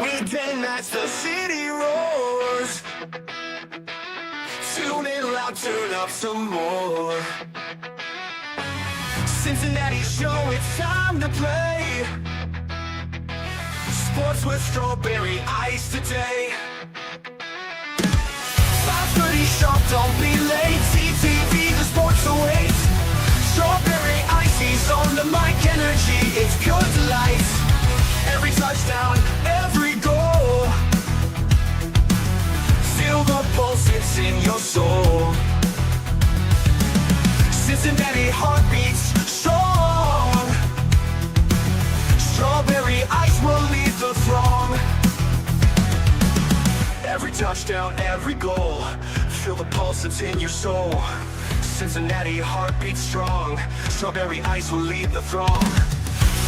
We dance as the city roars. Tune in loud, turn up some more. Cincinnati show, it's time to play. Sports with strawberry ice today. 5:30 sharp, don't be late. CTV, the sports awaits. Strawberry icy's on the mic, energy, it's pure delight. Every touchdown, every goal. Feel the pulse, it's in your soul. Cincinnati heartbeats strong. Strawberry ice will lead the throng. Every touchdown, every goal. Feel the pulse, it's in your soul. Cincinnati heartbeats strong. Strawberry ice will lead the throng.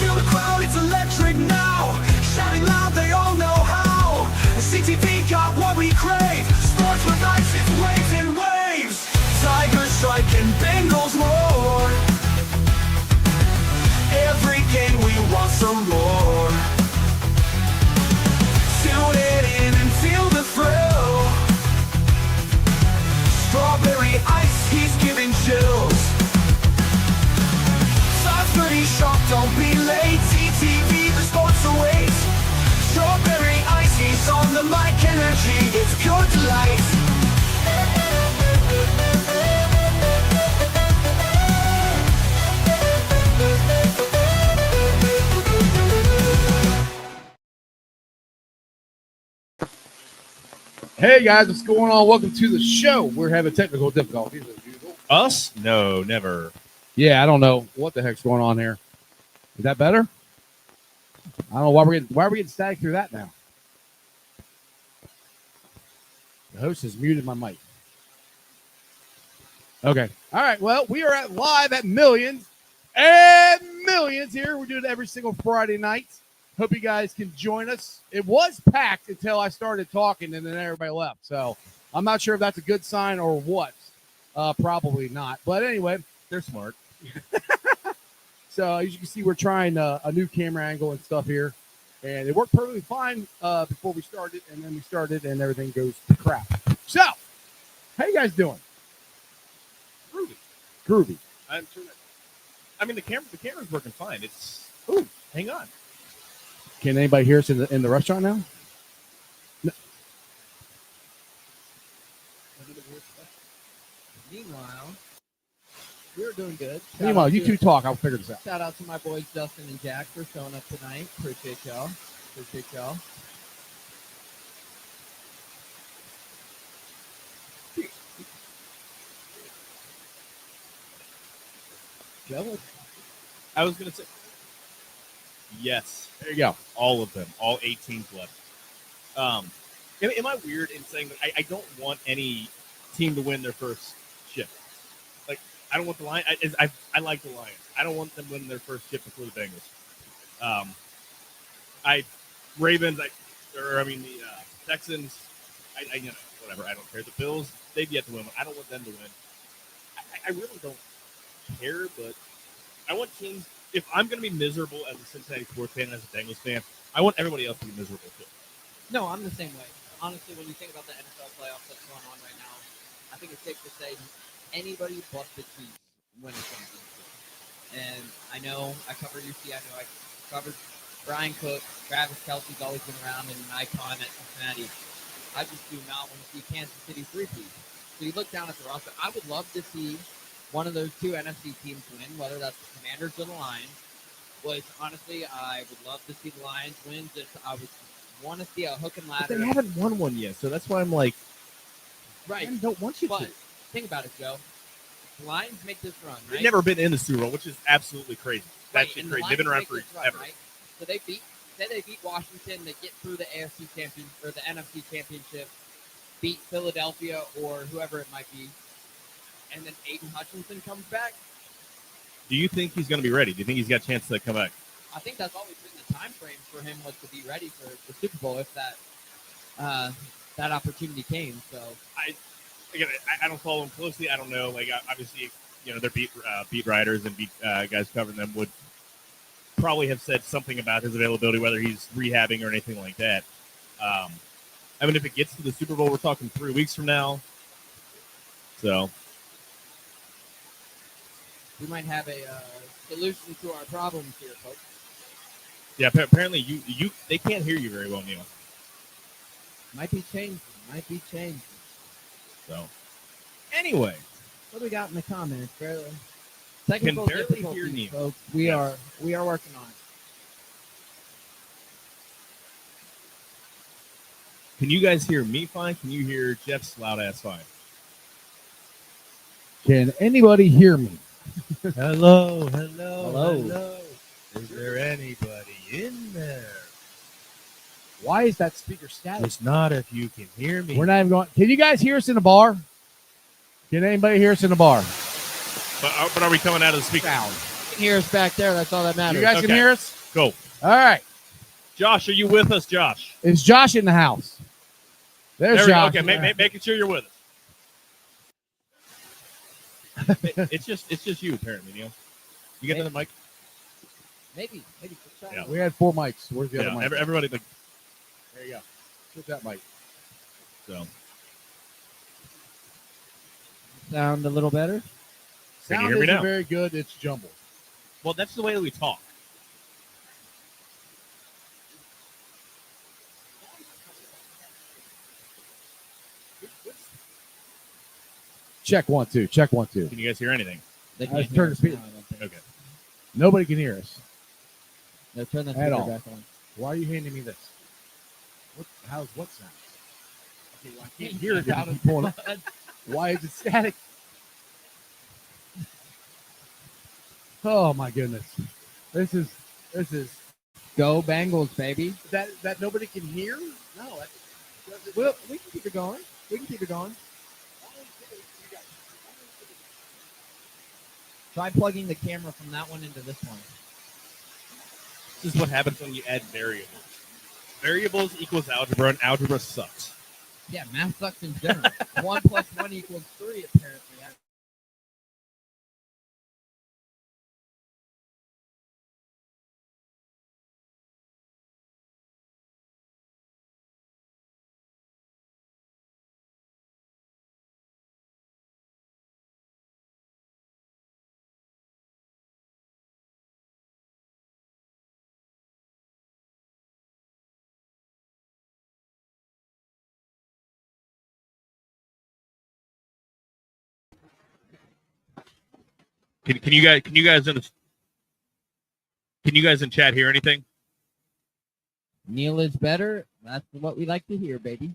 Feel the crowd, it's electric now. Shouting loud, they all know how. CTV got what we crave. Sports with ice, it's waves and waves. Tigers strike and Bengals roar. Every game we want some more. Tune it in and feel the thrill. Strawberry ice, he's giving chills. 5:30 sharp, don't be late. CTV, the sports awaits. Strawberry ice, he's on the mic, energy, it's pure delight. Hey guys, what's going on? Welcome to the show. We're having technical difficulties as usual. Us? No, never. Yeah, I don't know what the heck's going on here. Is that better? I don't know why we're getting static through that now. The host has muted my mic. Okay. All right. Well, we are live at Millions and Millions here. We do it every single Friday night. Hope you guys can join us. It was packed until I started talking and then everybody left. So I'm not sure if that's a good sign or what. Probably not. But anyway, They're smart. so as you can see, we're trying a new camera angle and stuff here. And it worked perfectly fine before we started. And then we started and everything goes to crap. So, how you guys doing? Groovy. I mean, the camera's working fine. It's hang on. Can anybody hear us in the restaurant now? No. Meanwhile, we're doing good. Meanwhile, you two talk. I'll figure this out. Shout out to my boys Justin and Jack for showing up tonight. Appreciate y'all. Joe, I was gonna say yes. There you go. All of them. All 8 teams left. Am I weird in saying that I don't want any team to win their first shift? Like, I don't want the Lions. I like the Lions. I don't want them winning their first shift before the Bengals. Ravens. The Texans. Whatever. I don't care. The Bills. They've yet to win. I don't want them to win. I really don't care, but I want teams. If I'm going to be miserable as a Cincinnati sports fan and as a Bengals fan, I want everybody else to be miserable too. no, I'm the same way. Honestly, when you think about the NFL playoffs that's going on right now, I think it's safe to say anybody but the Chiefs win a championship. And I know I cover UC. I know I covered Brian Cook. Travis Kelce's always been around and an icon at Cincinnati. I just do not want to see Kansas City three-peat. So you look down at the roster. I would love to see one of those two NFC teams win, whether that's the Commanders or the Lions. Honestly, I would love to see the Lions win. I would want to see a hook and ladder. But they haven't won one yet, so that's why I'm like, right. I don't want you but to. Think about it, Joe. The Lions make this run, right? They've never been in the Super Bowl, which is absolutely crazy. That's Right, just and the crazy. They've been Lions around make this run, forever. right? So they beat Washington, they get through the AFC champion or the NFC championship, beat Philadelphia or whoever it might be, and then Aiden Hutchinson comes back. Do you think he's going to be ready? Do you think he's got a chance to come back? I think that's always been the time frame for him was to be ready for the Super Bowl if that opportunity came. So I don't follow them closely. I don't know. Like, obviously, their beat writers and beat guys covering them would probably have said something about his availability, whether he's rehabbing or anything like that. I mean, if it gets to the Super Bowl, we're talking 3 weeks from now. So we might have a solution to our problems here, folks. yeah, apparently they can't hear you very well, Neil. Might be changing. So anyway, What do we got in the comments, barely? Can Technical barely difficulties, hear Neil. folks. Yes. We are working on it. can you guys hear me fine? Can you hear Jeff's loud ass fine? Can anybody hear me? Hello. Hello. Is there anybody in there? Why is that speaker static? It's not if you can hear me. We're not even going. Can you guys hear us in the bar? Can anybody hear us in the bar? But are we coming out of the speaker? Sound. You can hear us back there. That's all that matters. You guys Okay. can hear us? Go. All right. Josh, are you with us, Josh? Is Josh in the house? There's There we go. Josh. Okay, making sure you're with us. it's just you, apparently, Neil. You get another mic? Maybe. Yeah. We had 4 mics. Where's the other Yeah, mic? everybody. There you go. Switch that mic. So Sound a little better. Can you Sound hear me isn't now? very good. It's jumbled. well, that's the way that we talk. Check 1 2. Check 1 2. Can you guys hear anything? They Let's can't turn hear the us speed- now, I don't think. Okay. Nobody can hear us. No, turn the At speaker all. back on. Why are you handing me this? How's what sound? Okay, well, I can't hear it. Out of pulling it. Why is it static? Oh my goodness! This is Go Bengals, baby. that nobody can hear. No, Well, we can keep it going. Try plugging the camera from that one into this one. This is what happens when you add variables. Variables equals algebra, and algebra sucks. Yeah, math sucks in general. 1 + 1 = 3, apparently. Can you guys in chat hear anything? Neil is better. That's what we like to hear, baby.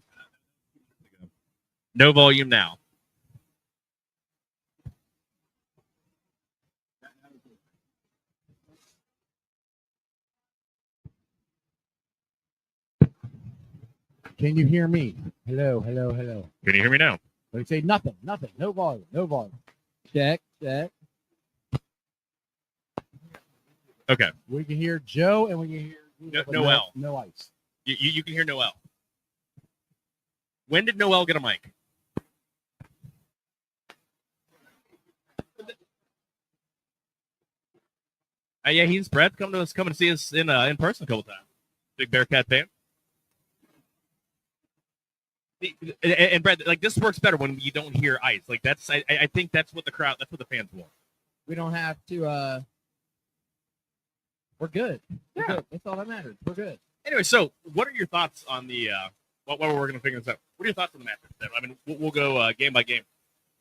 No volume now. Can you hear me? Hello. Can you hear me now? They say nothing. No volume. Check. Okay. We can hear Joe and we can hear but Noel. No ice. You can hear Noel. When did Noel get a mic? Yeah, he's Brad. Come and see us in person a couple times. Big Bearcat fan. And Brad, like this works better when you don't hear ice. Like that's I think that's what the fans want. We don't have to. We're good. We're Yeah. good. That's all that matters. We're good. Anyway, so what are your thoughts on the while we're working to figure this out? What are your thoughts on the matchup? I mean, we'll go game by game.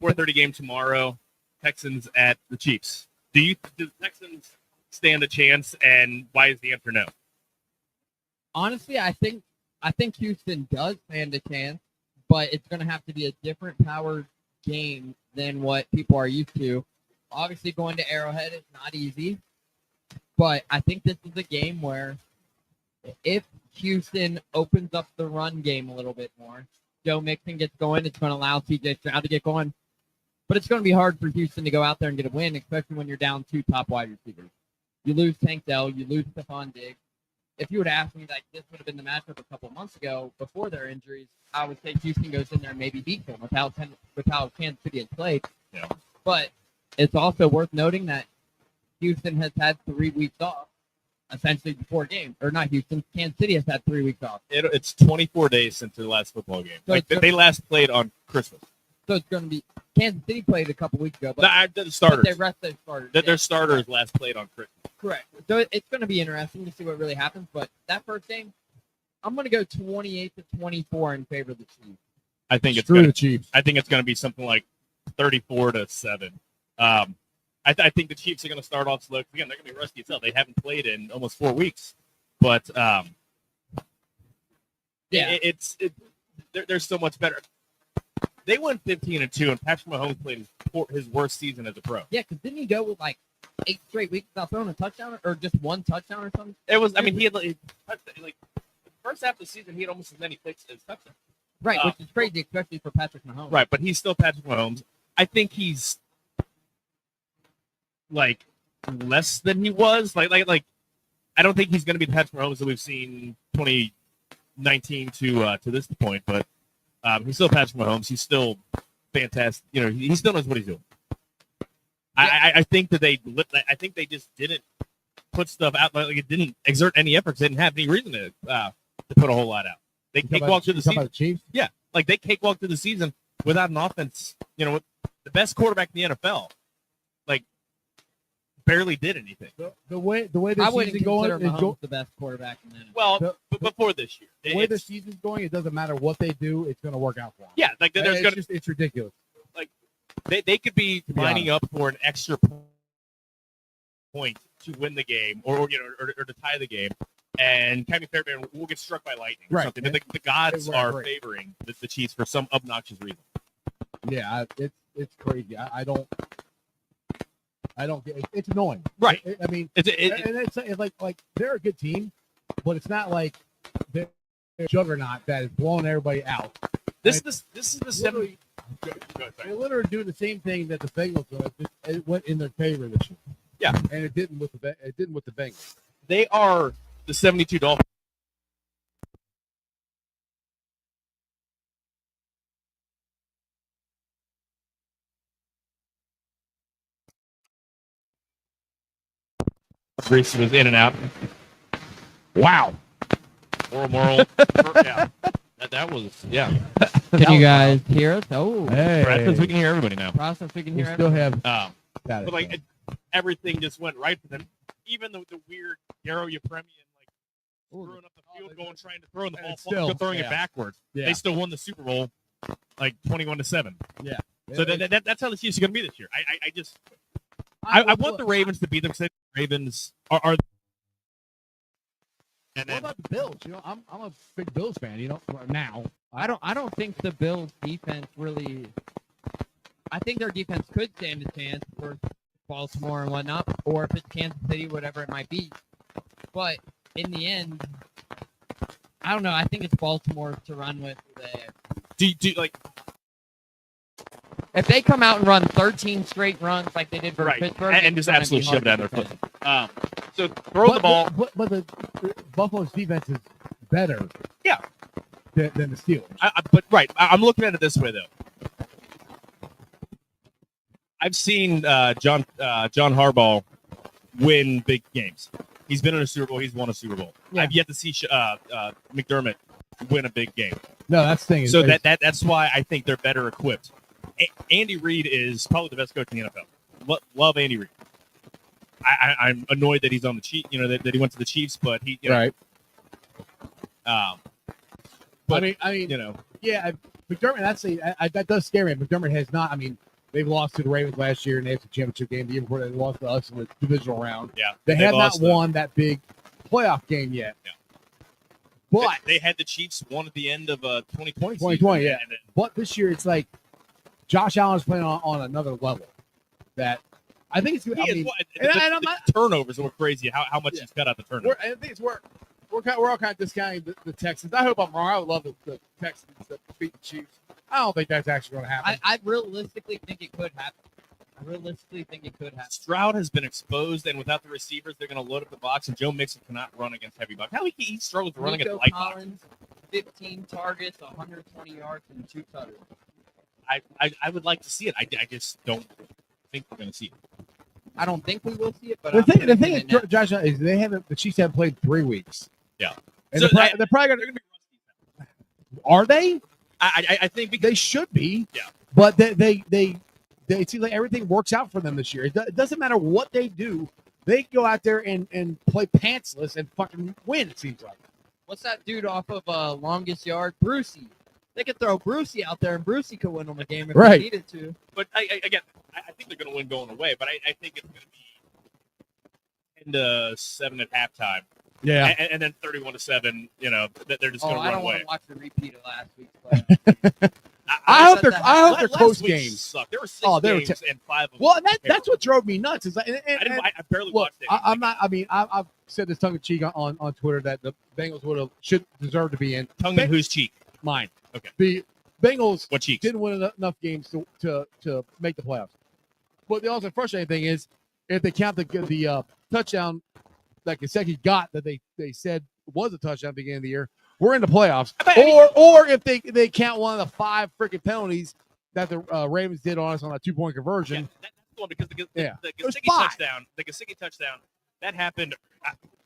4:30 game tomorrow. Texans at the Chiefs. Do the Texans stand a chance? And why is the answer no? Honestly, I think Houston does stand a chance, but it's going to have to be a different powered game than what people are used to. Obviously, going to Arrowhead is not easy, but I think this is a game where if Houston opens up the run game a little bit more, Joe Mixon gets going, it's going to allow CJ Stroud to get going. But it's going to be hard for Houston to go out there and get a win, especially when you're down 2 top wide receivers. You lose Tank Dell, you lose Stephon Diggs. If you would have asked me like this would have been the matchup a couple months ago before their injuries, I would say Houston goes in there and maybe beats them with how Kansas City has played. Yeah. But it's also worth noting that Houston has had 3 weeks off, essentially before games, or not Houston. Kansas City has had 3 weeks off, It's 24 days since their last football game. So Like they last played on Christmas. so it's going to be Kansas City played a couple weeks ago, but, The starters. but they rest their starters. Their starters last played on Christmas. Correct. So it's going to be interesting to see what really happens. But that first game, I'm going to go 28-24 in favor of the Chiefs. I think it's Screw gonna, the Chiefs. I think it's going to be something like 34-7. I think the Chiefs are going to start off slow. Again, they're going to be rusty as hell. They haven't played in almost 4 weeks, but they're so much better. They went 15-2, and Patrick Mahomes played his worst season as a pro. Yeah, because didn't he go with like 8 straight weeks without throwing a touchdown, or just 1 touchdown or something? It was. I mean, he had like the first half of the season, he had almost as many picks as touchdowns. Right, which is crazy, especially for Patrick Mahomes. Right, but he's still Patrick Mahomes. I think he's like less than he was. Like I don't think he's going to be the Patrick Mahomes that we've seen 2019 to this point. But he's still Patrick Mahomes. He's still fantastic. You know, he still knows what he's doing. Yeah. I think that they just didn't put stuff out. Like it didn't exert any efforts. They didn't have any reason to put a whole lot out. They cakewalked through the season. The Chiefs? Yeah, like they cakewalked through the season without an offense. You know, with the best quarterback in the NFL, like barely did anything. The way the I wouldn't season's going consider is Mahomes the best quarterback in the NFL. Well, but before this year, the way the season's going, it doesn't matter what they do, it's going to work out for them. Yeah, like there's gonna it's ridiculous. they could be lining up for an extra point to win the game, or to tie the game, and Kevin Fairbairn will get struck by lightning or Right. something. The gods Right. are favoring the Chiefs for some obnoxious reason. Yeah, it's crazy. I don't get it. It's annoying. Right. I mean, It's it's like they're a good team, but it's not like they're a juggernaut that is blowing everybody out. this is the Literally, 70. they literally do the same thing that the Bengals did. It went in their favor this year. Yeah, and it didn't with the Bengals. They are the 72 Dolphins. Reese was in and out. Wow. Moral. Yeah. That was, yeah. Can you guys hear us? Oh, Hey, Process, we can hear everybody now. process we can we hear. still have But like everything just went right for them. Even the weird Garo Yepremian like throwing up the field, trying to throw the ball, still, throwing it backwards. Yeah. They still won the Super Bowl like 21-7. Yeah. So that's how the Chiefs are going to be this year. I want the Ravens to beat them. Because the Ravens are. And What then, about the Bills? You know, I'm a big Bills fan. You know, now I don't think the Bills defense really. I think their defense could stand a chance for Baltimore and whatnot, or if it's Kansas City, whatever it might be. But in the end, I don't know. I think it's Baltimore to run with. do like If they come out and run 13 straight runs like they did for right Pittsburgh, and it's just gonna absolutely be shove it down hard their to foot. defend. So throw the ball. But the Buffalo's defense is better. Yeah. Than the Steelers. I'm looking at it this way though. I've seen John Harbaugh win big games. He's been in a Super Bowl. He's won a Super Bowl. Yeah. I've yet to see McDermott win a big game. No, that's the thing. So that's why I think they're better equipped. Andy Reid is probably the best coach in the NFL. Love Andy Reid. I'm annoyed that he's on the Chiefs. You know that he went to the Chiefs, but he right. But I mean, you know, yeah, McDermott. That does scare me. McDermott has not. I mean, they've lost to the Ravens last year in the AFC Championship game. The year before they lost to us in the divisional round. yeah, They have not lost won that big playoff game yet. Yeah. But they had the Chiefs won at the end of 2020. 2020, yeah. And But this year, it's like Josh Allen's playing on another level. That I think it's. I mean, I'm not. the turnovers are crazy. How much he's cut out the turnovers. I think we're all kind of discounting the Texans. I hope I'm wrong. I would love the Texans to beat the Chiefs. I don't think that's actually going to happen. I realistically think it could happen. Stroud has been exposed, and without the receivers, they're going to load up the box, and Joe Mixon cannot run against heavy box. How he struggles running Nico against light box. Collins, 15 targets, 120 yards, and 2 touchdowns. I would like to see it. I just don't think we're going to see it. I don't think we will see it, but The I'm thing predicting is, it now. Josh, is the Chiefs haven't played 3 weeks. Yeah. And So they're probably going they're gonna be. to. Are they? I think because They should be. Yeah. But they it seems like everything works out for them this year. It doesn't matter what they do. They go out there and play pantsless and fucking win, it seems like. What's that dude off of longest yard? Brucey. They could throw Brucey out there, and Brucey could win them a game if Right. they needed to. But I think they're going to win going away. But I think it's going to be 10-7 at halftime. Yeah. And then 31-7. You know, they're just going to I run don't want away. to watch the repeat of last week's play. I hope said they're that. close Last week games. sucked. There were 6 Oh, they were games and 5 of them. Well, were that's terrible. what drove me nuts. Is like, I barely look, watched it. I'm not. I mean, I've said this tongue in cheek on Twitter that the Bengals should deserve to be in. Tongue in whose cheek? Mine. Okay. The Bengals What cheeks? didn't win enough games to make the playoffs. But the also frustrating thing is if they count the touchdown that Gesicki got that they said was a touchdown at the beginning of the year, we're in the playoffs. Or if they count one of the 5 freaking penalties that the Ravens did on us on a 2-point conversion. Yeah, that's the one because the It was Gesicki touchdown, that happened.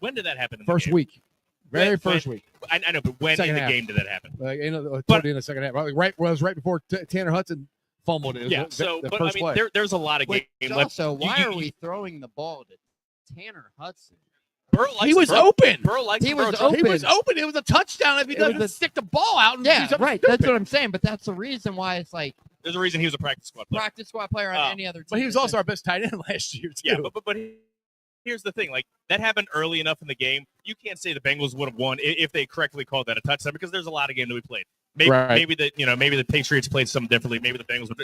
When did that happen? In First the game? week. Very When- first week. I know, but when Second in the half. game did that happen? Like, toward But- the end of the second half. Right, well, it was right before Tanner Hudson fumbled it. It was Yeah. the So, first but I mean, play. there's a lot of game left. Also, why You- are we throwing the ball to Tanner Hudson? Burrow likes He was Burrow- open. Burrow likes He to was throw open. He was open. It was a touchdown if he It was doesn't a- stick the ball out and do Yeah, something right. stupid. That's what I'm saying. But that's the reason why it's like There's a reason he was a practice squad player. practice squad player on any other team. But he was also our best tight end last year, too. Yeah, but here's the thing: like that happened early enough in the game. You can't say the Bengals would have won if they correctly called that a touchdown because there's a lot of game that we played. Maybe Right. maybe the Patriots played something differently. Maybe the Bengals would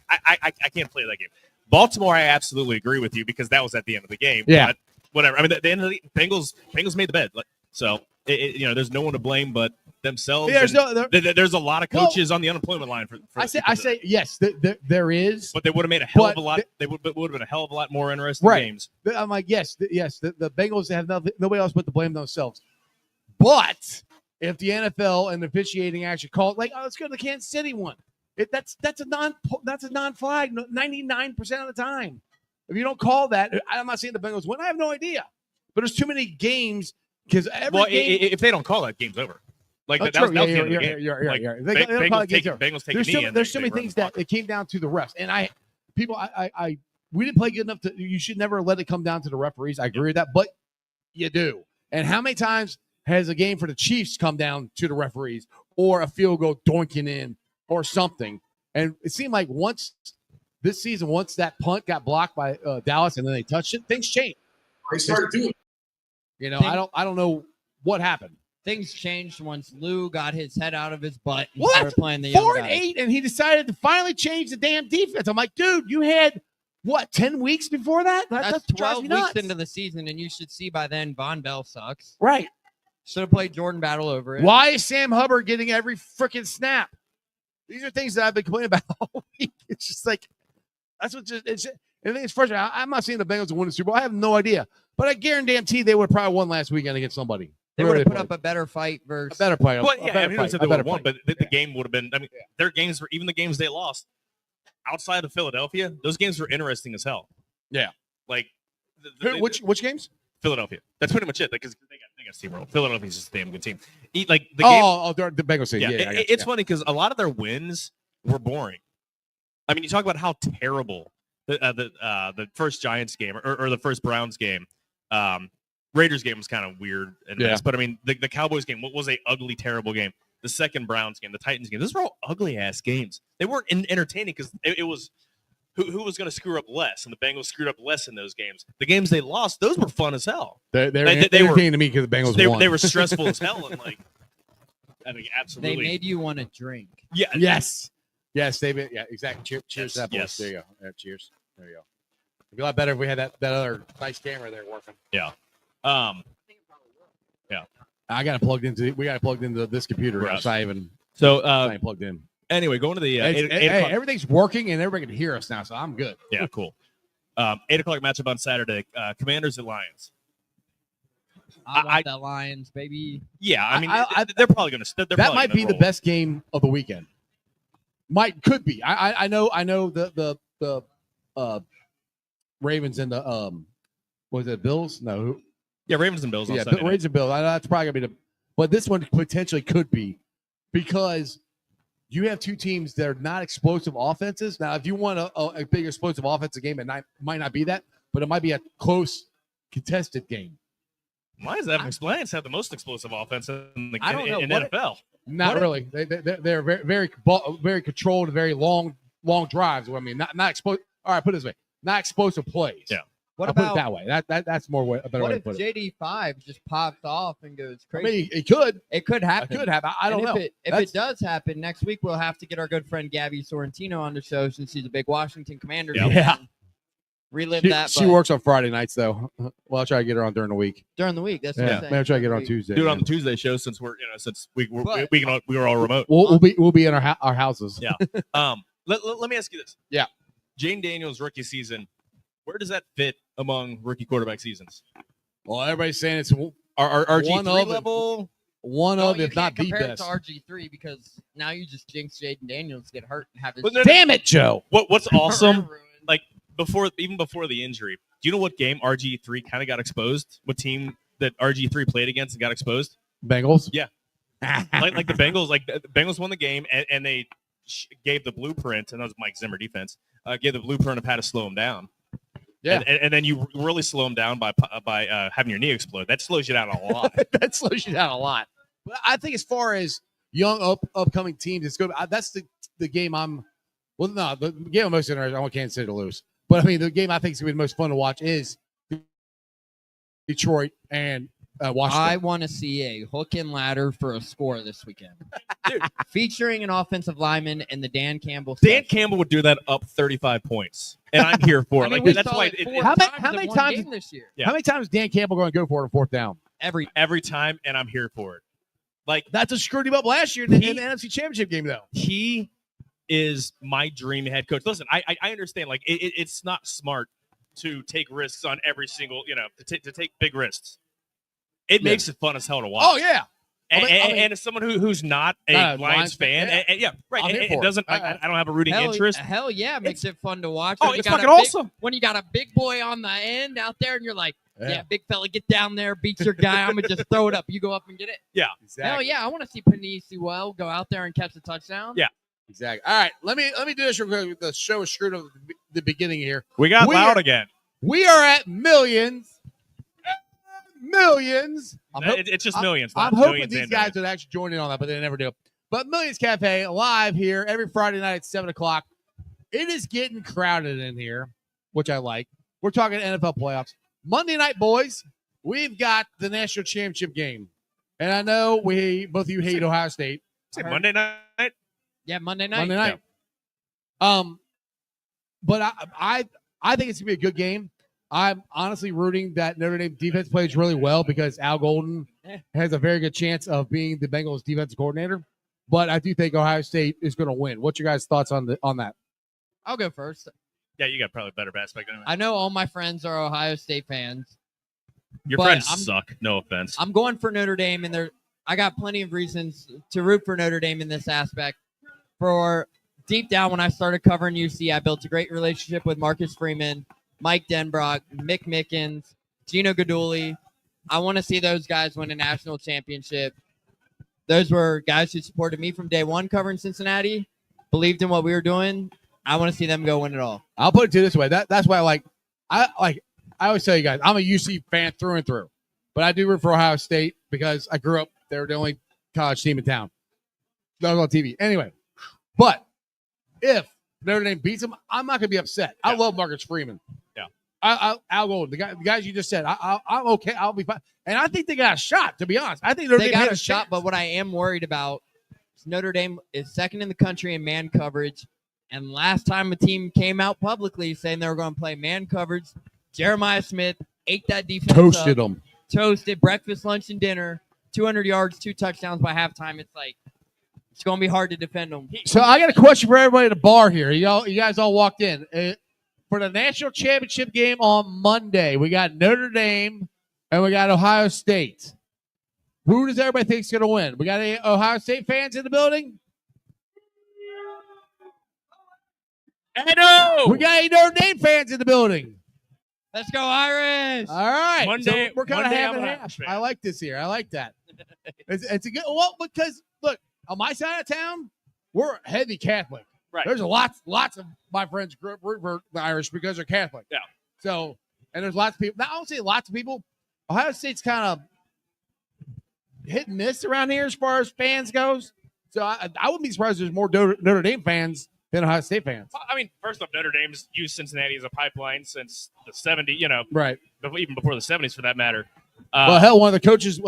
I can't play that game. Baltimore, I absolutely agree with you because that was at the end of the game. Yeah. But whatever. I mean, at the end of the Bengals made the bed. So there's no one to blame but themselves. Yeah, and there's a lot of coaches on the unemployment line for I say yes, there is. but they would have made a hell of a But lot. They would have been a hell of a lot more interesting Right. games. I'm like, yes. The Bengals have nobody else but to blame themselves. But if the NFL and the officiating actually call it, like, let's go to the Kansas City one. That's a non-flag 99% of the time. If you don't call that, I'm not saying the Bengals win. I have no idea. But there's too many games because every game. If they don't call that, game's over. Like Oh, that was true. the end of the game. You're Like, right. Bengals take a knee. and There's they so many run things the that clock. it came down to the refs, and we didn't play good enough to. You should never let it come down to the referees. I agree with that, but you do. And how many times has a game for the Chiefs come down to the referees or a field goal doinking in or something? And it seemed like once this season, once that punt got blocked by Dallas and then they touched it, things changed. They started doing. You know, I don't know what happened. Things changed once Lou got his head out of his butt and Well, started playing the young 4-8, and he decided to finally change the damn defense. I'm like, dude, you had what 10 weeks before that? That's drives 12 me weeks nuts. into the season, and you should see by then Von Bell sucks. Right. Should have played Jordan Battle over it. Why is Sam Hubbard getting every freaking snap? These are things that I've been complaining about all week. It's just like that's what just it's. I think it's frustrating. I'm not saying the Bengals will win the Super Bowl. I have no idea, but I guarantee they would have probably won last weekend against somebody. They Whoever would have put played. up a better fight versus. A better player. Well, yeah, I mean, said they would have won, but the Yeah. game would have been. I mean, their games were even the games they lost outside of Philadelphia. Those games were interesting as hell. Yeah. Like Which games? Philadelphia. That's pretty much it. Because they got steamrolled. Philadelphia's just a damn good team. Like the game. The Bengals team. Yeah, Yeah, it's funny because a lot of their wins were boring. I mean, you talk about how terrible the first Giants game or the first Browns game. Raiders game was kind of weird and Yeah. but I mean the Cowboys game was a ugly, terrible game. The second Browns game, the Titans game, those were all ugly ass games. They weren't entertaining because it was who was going to screw up less, and the Bengals screwed up less in those games. The games they lost, those were fun as hell. They were entertaining to me because the Bengals They won. were stressful as hell and like I mean They absolutely made you want to drink. yeah Yes, David. Yeah, exactly. Cheers to that, boys. Yes. There you go. Yeah, cheers. There you go. It'd be a lot better if we had that other nice camera there working. I got it plugged into. We got it plugged into this computer. Right. It's not even. So it's not even plugged in. anyway, going to the Hey, 8 o'clock. everything's working and everybody can hear us now, so I'm good. Yeah, cool. 8 o'clock matchup on Saturday. Commanders at Lions. I love the Lions, baby. Yeah, I mean, I- they're probably going to. That might be the best game of the weekend. Could be. I know the Ravens and the was it Bills? No, Yeah, Ravens and Bills on yeah, Sunday night. Ravens and Bills. I know that's probably gonna be the, but this one potentially could be because you have two teams that are not explosive offenses. Now, if you want a big explosive offensive game, it might not be that, but it might be a close contested game. Why does Evan Lions have the most explosive offense in I don't know. in What NFL? Not really. They're very controlled and very long drives. I mean, not explosive. All right, put it this way: not explosive plays. Yeah. What I'll put about it that way? That's more a better what way if to put it. JD5 just pops off and goes I crazy? mean, it could. It could happen. It could happen. I don't And know. If it does happen next week, we'll have to get our good friend Gabby Sorrentino on the show since she's a big Washington Commanders fan. Yeah. Relive She, that. she but works on Friday nights though. Well, I'll try to get her on during the week. during the week. That's what Yeah, I'm saying. maybe I'll try to get her on During the week. Tuesday. Do it yeah. on the Tuesday show since we But- were all remote. We'll be in our houses. Yeah. Let me ask you this. Yeah. Jane Daniels' rookie season, where does that fit among rookie quarterback seasons? Well, everybody's saying it's Are One RG3 of it. level? one No, of, you if not can't the compare best. it to RG3 because now you just jinx Jaden Daniels get hurt and have his But no, Damn it, Joe! What's awesome, career ruined. like before the injury, do you know what game RG3 kind of got exposed? What team that RG3 played against and got exposed? Bengals. Yeah. like the Bengals, the Bengals won the game and they gave the blueprint, and that was Mike Zimmer defense. Gave the blueprint of how to slow him down. Yeah. and then you really slow him down by having your knee explode. That slows you down a lot. That slows you down a lot. But I think as far as young upcoming teams, it's good. That's the game I'm. Well, no, the game I'm most interested. I want Kansas City to lose, but I mean the game I think is gonna be the most fun to watch is Detroit and Washington. I want to see a hook and ladder for a score this weekend, Dude. featuring an offensive lineman and the Dan Campbell. Dan special. Campbell would do that up 35 points, and I'm here for it. I mean, Like we that's saw why it it, four How times many in one times- game this year? Yeah. How many times is Dan Campbell going to go for it on fourth down? every time, and I'm here for it. Like That's what screwed him up last year in the NFC Championship game, though. he is my dream head coach. Listen, I understand. Like it's not smart to take risks on every single, to take big risks. It makes it fun as hell to watch. Oh yeah, And, I mean- and as someone who's not a Not a Lions Lions fan, fan, yeah, right. I'm here It for it. doesn't. I don't have a rooting Hell, interest. hell yeah, it makes it fun to watch. Oh, When you it's got a fucking big- awesome. When you got a big boy on the end out there, and you're like, Yeah. yeah, big fella, get down there, beat your guy. I'm gonna just throw it up. You go up and get it. exactly. Hell yeah, I want to see Panay Sewell go out there and catch a touchdown. Yeah. Exactly. All right, let me do this real quick. The show is screwed up at the beginning here. We got We loud are- again. We are at millions. I'm, hop- It's just I'm- millions. I'm not hoping millions these and guys millions. would actually join in on that, but they never do. But Millions Cafe live here every Friday night at 7:00. It is getting crowded in here, which I like. We're talking NFL playoffs. Monday night, boys, we've got the national championship game. And I know both of you hate Ohio State. Say Monday night. Yeah, Monday night. Monday night. But I think it's gonna be a good game. I'm honestly rooting that Notre Dame defense plays really well because Al Golden has a very good chance of being the Bengals defensive coordinator. But I do think Ohio State is going to win. What's your guys' thoughts on that? I'll go first. Yeah, you got probably a better aspect. Anyway. I know all my friends are Ohio State fans. Your but friends I'm- suck. No offense. I'm going for Notre Dame, and I got plenty of reasons to root for Notre Dame in this aspect. For deep down, when I started covering UC, I built a great relationship with Marcus Freeman, Mike Denbrock, Mick Mickens, Gino Gaduli. I want to see those guys win a national championship. Those were guys who supported me from day one covering Cincinnati, believed in what we were doing. I want to see them go win it all. I'll put it to you this way. That's why I always tell you guys, I'm a UC fan through and through. But I do root for Ohio State because I grew up, they were the only college team in town. That was on TV. Anyway, but if Notre Dame beats them, I'm not going to be upset. I love Marcus Freeman. Yeah. I'll go. The guys you just said, I'm okay. I'll be fine. And I think they got a shot, to be honest. I think Notre They Dame got had a shot, chance. but what I am worried about is Notre Dame is second in the country in man coverage. And last time a team came out publicly saying they were going to play man coverage, Jeremiah Smith ate that defense Toasted up, them. toasted breakfast, lunch, and dinner, 200 yards, 2 touchdowns by halftime. It's like it's going to be hard to defend them. So I got a question for everybody at the bar here. You guys all walked in. For the national championship game on Monday, we got Notre Dame and we got Ohio State. Who does everybody think is going to win? We got any Ohio State fans in the building? I know. We got any Notre Dame fans in the building? Let's go, Irish. All right. Monday- so we're kind of Monday half I'm and an half. Irish fan. I like this here. I like that. It's a good. Well, because look, on my side of town, we're heavy Catholic. Right. There's lots of my friends grew up root for the Irish because they're Catholic. Yeah. So, and there's lots of people. Now, I don't say lots of people. Ohio State's kind of hit and miss around here as far as fans goes. So I wouldn't be surprised if there's more Notre Dame fans than Ohio State fans. I mean, first off, Notre Dame's used Cincinnati as a pipeline since the 70s, Right. even before the 70s for that matter. Well, hell, one of the coaches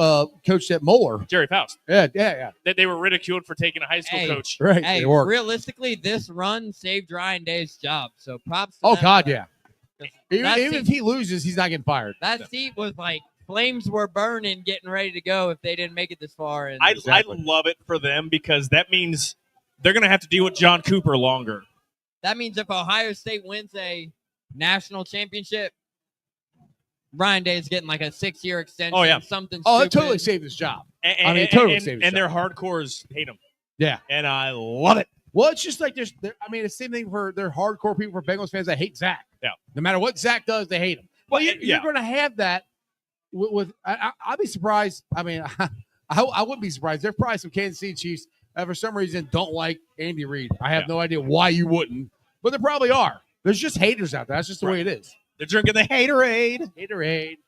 coached at Moeller. Jerry Faust. Yeah. They were ridiculed for taking a high school Hey. coach. Right. Hey, They worked. realistically, this run saved Ryan Day's job. So props to Oh, them. God, yeah. 'Cause Even that if seat- he loses, he's not getting fired. That seat was like flames were burning, getting ready to go if they didn't make it this far. And I Exactly. love it for them because that means they're going to have to deal with John Cooper longer. that means if Ohio State wins a national championship, Ryan Day is getting like a 6-year extension. Oh, yeah. Something Oh, stupid. that totally saved his job. And, I mean, totally saved his and their job. hardcores hate him. Yeah. And I love it. Well, it's just like I mean, it's the same thing for their hardcore people for Bengals fans that hate Zach. Yeah. No matter what Zach does, they hate him. Well, you're yeah. going to have that with I'll be surprised. I mean, I wouldn't be surprised. There's probably some Kansas City Chiefs that for some reason don't like Andy Reid. I have no idea why you wouldn't, but there probably are. There's just haters out there. That's just the way it is. They're drinking the haterade. Haterade.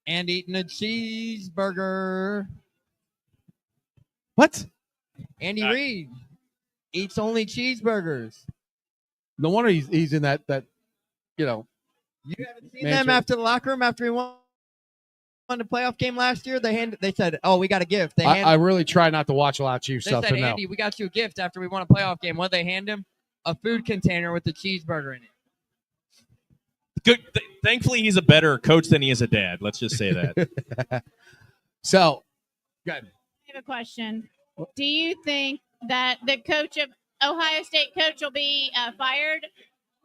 And eating a cheeseburger. What? Andy Reid eats only cheeseburgers. No wonder he's in that you know. You haven't seen Man, them sure. after the locker room after he won the playoff game last year. They said, "Oh, we got a gift." They I really try not to watch a lot of Chiefs they stuff. said, So no. "Andy, we got you a gift after we won a playoff game." What did they hand him? A food container with a cheeseburger in it. Good. Thankfully, he's a better coach than he is a dad. Let's just say that. So, good. I have a question. Do you think that the coach of Ohio State coach will be fired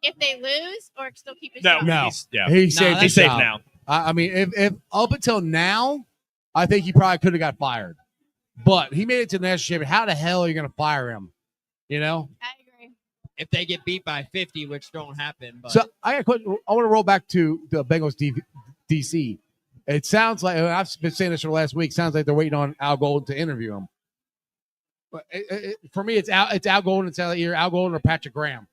if they lose, or still keep his job? No. He's, yeah. He's No, safe. that's He's safe job. now. I mean, if up until now, I think he probably could have got fired. But he made it to the national championship. How the hell are you going to fire him? You know? I agree. If they get beat by 50, which don't happen, but So I got a question. I want to roll back to the Bengals DC. It sounds like, and I've been saying this for the last week, sounds like they're waiting on Al Golden to interview him. But for me, it's Al Golden. It's either Al Golden or Patrick Graham.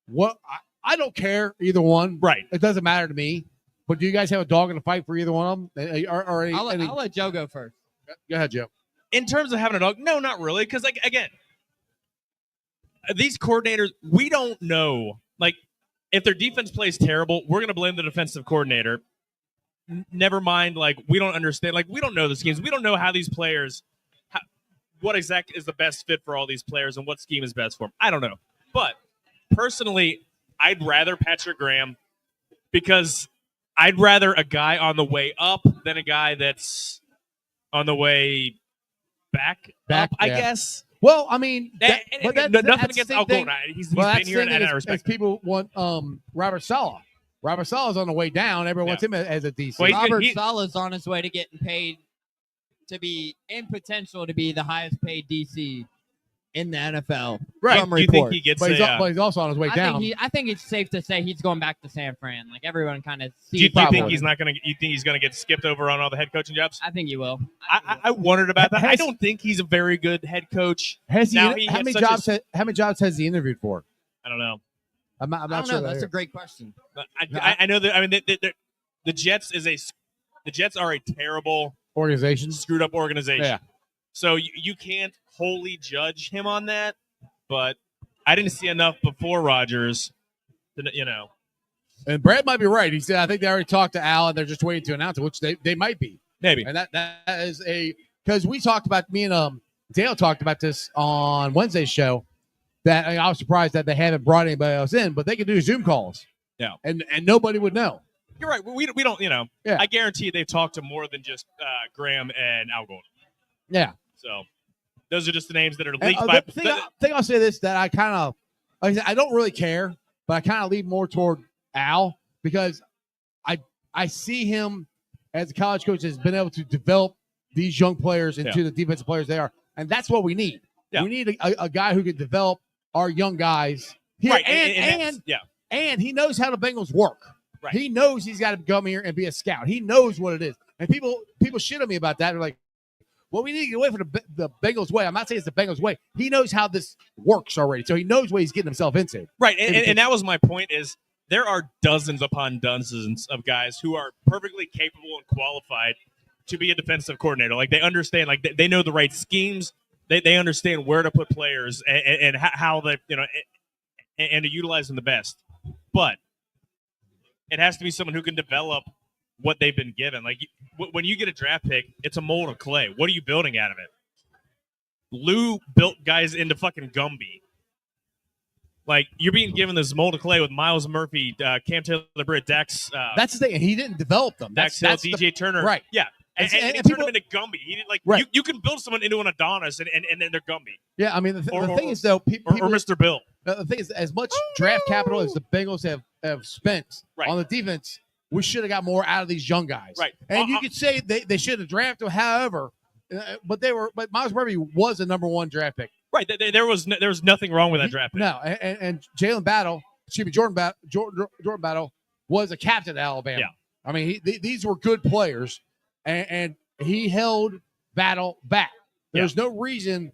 What I don't care either one. Right. It doesn't matter to me. But do you guys have a dog in the fight for either one of them? Or any, I'll any, let Joe go first. Go ahead, Joe. In terms of having a dog, no, not really. Because, like, again, these coordinators, we don't know. Like, if their defense plays terrible, we're going to blame the defensive coordinator. Never mind, like, we don't understand. Like, we don't know the schemes. We don't know how these players, what exactly is the best fit for all these players and what scheme is best for them. I don't know. But, personally, I'd rather Patrick Graham because I'd rather a guy on the way up than a guy that's on the way back up, I yeah. guess. Well, I mean, Nothing that's against the Al thing. Golden. He's Well, been that's here the and thing I is respect him. people want Robert Saleh. Robert Saleh's on the way down. Everyone wants him as a DC. Well, Robert he- Saleh's on his way to getting paid to be in potential to be the highest paid DC in the NFL. Right. From Do you think reports. he gets but a, he's also on his way down. I think it's safe to say he's going back to San Fran. Like everyone kind of do sees. you probably. think he's not going to? You think he's going to get skipped over on all the head coaching jobs? I think he will. I wondered about that. I Has- don't think he's a very good head coach. Has he? Now he How has many such jobs? a- How many jobs has he interviewed for? I don't know. I'm I not don't sure. know. That's a great question. But I know that. I mean, the Jets the Jets are a terrible, Organizations. screwed up organization. Yeah. So you can't wholly judge him on that. But I didn't see enough before Rodgers. And Brad might be right. He said, I think they already talked to Al and they're just waiting to announce it, which they might be. Maybe. And that is because we talked about, me and Dale talked about this on Wednesday's show, that I was surprised that they haven't brought anybody else in, but they could do Zoom calls. Yeah. And nobody would know. You're right. We don't. Yeah. I guarantee they've talked to more than just Graham and Al Golden. Yeah. So those are just the names that are And, leaked by. the thing I'll say this, that I kind of, like I said, I don't really care, but I kind of lean more toward Al because I see him as a college coach has been able to develop these young players into the defensive players they are, and that's what we need. Yeah. We need a guy who can develop our young guys here, Right, and he knows how the Bengals work. Right. He knows he's got to come here and be a scout. He knows what it is. And people shit on me about that. They're like, well, we need to get away from the Bengals way. I'm not saying it's the Bengals way. He knows how this works already. So he knows what he's getting himself into. Right. And that was my point is there are dozens upon dozens of guys who are perfectly capable and qualified to be a defensive coordinator. Like they understand, like they know the right schemes. They understand where to put players and how they, and to utilize them the best. But it has to be someone who can develop what they've been given. Like when you get a draft pick, it's a mold of clay. What are you building out of it? Lou built guys into fucking Gumby. Like you're being given this mold of clay with Miles Murphy, Cam Taylor-Britt, Dax. That's the thing. And he didn't develop them. Dax Hill, DJ Turner. Right. Yeah. And he people, turned them into Gumby. He didn't, like right. you can build someone into an Adonis and then they're Gumby. Yeah, I mean the thing is though, people, or Mr. Bill. The thing is, as much draft capital as the Bengals have spent on the defense, we should have got more out of these young guys. Right. And you could say they should have drafted, however, but Miles Murphy was a number 1 draft pick. Right. There was nothing wrong with that draft pick. No, and Jordan Battle was a captain at Alabama. Yeah. I mean, these were good players, and he held Battle back. There's no reason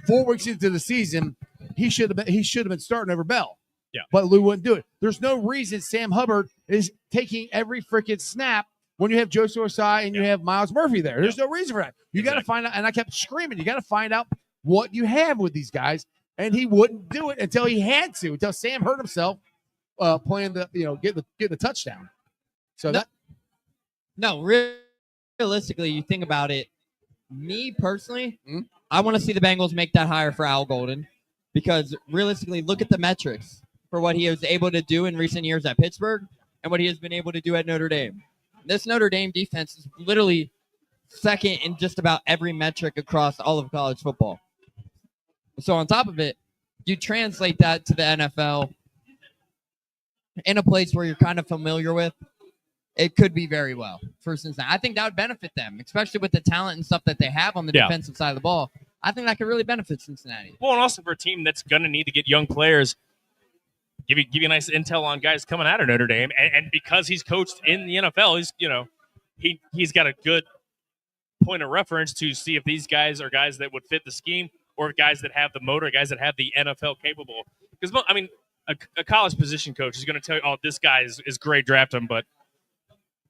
4 weeks into the season he should have been starting over Bell. Yeah. But Lou wouldn't do it. There's no reason Sam Hubbard is taking every freaking snap when you have Joseph Osai and you have Miles Murphy there. There's no reason for that. You got to find out, and I kept screaming, you got to find out what you have with these guys, and he wouldn't do it until he had to, until Sam hurt himself playing get the touchdown. So realistically, you think about it, me personally, I want to see the Bengals make that hire for Al Golden because realistically, look at the metrics for what he was able to do in recent years at Pittsburgh and what he has been able to do at Notre Dame. This Notre Dame defense is literally second in just about every metric across all of college football. So on top of it, you translate that to the NFL in a place where you're kind of familiar with, it could be very well for Cincinnati. I think that would benefit them, especially with the talent and stuff that they have on the defensive side of the ball. I think that could really benefit Cincinnati. Well, and also for a team that's going to need to get young players, give you nice intel on guys coming out of Notre Dame, and because he's coached in the NFL, he's got a good point of reference to see if these guys are guys that would fit the scheme or guys that have the motor, guys that have the NFL capable. Because I mean, a college position coach is going to tell you, "Oh, this guy is great, draft him," but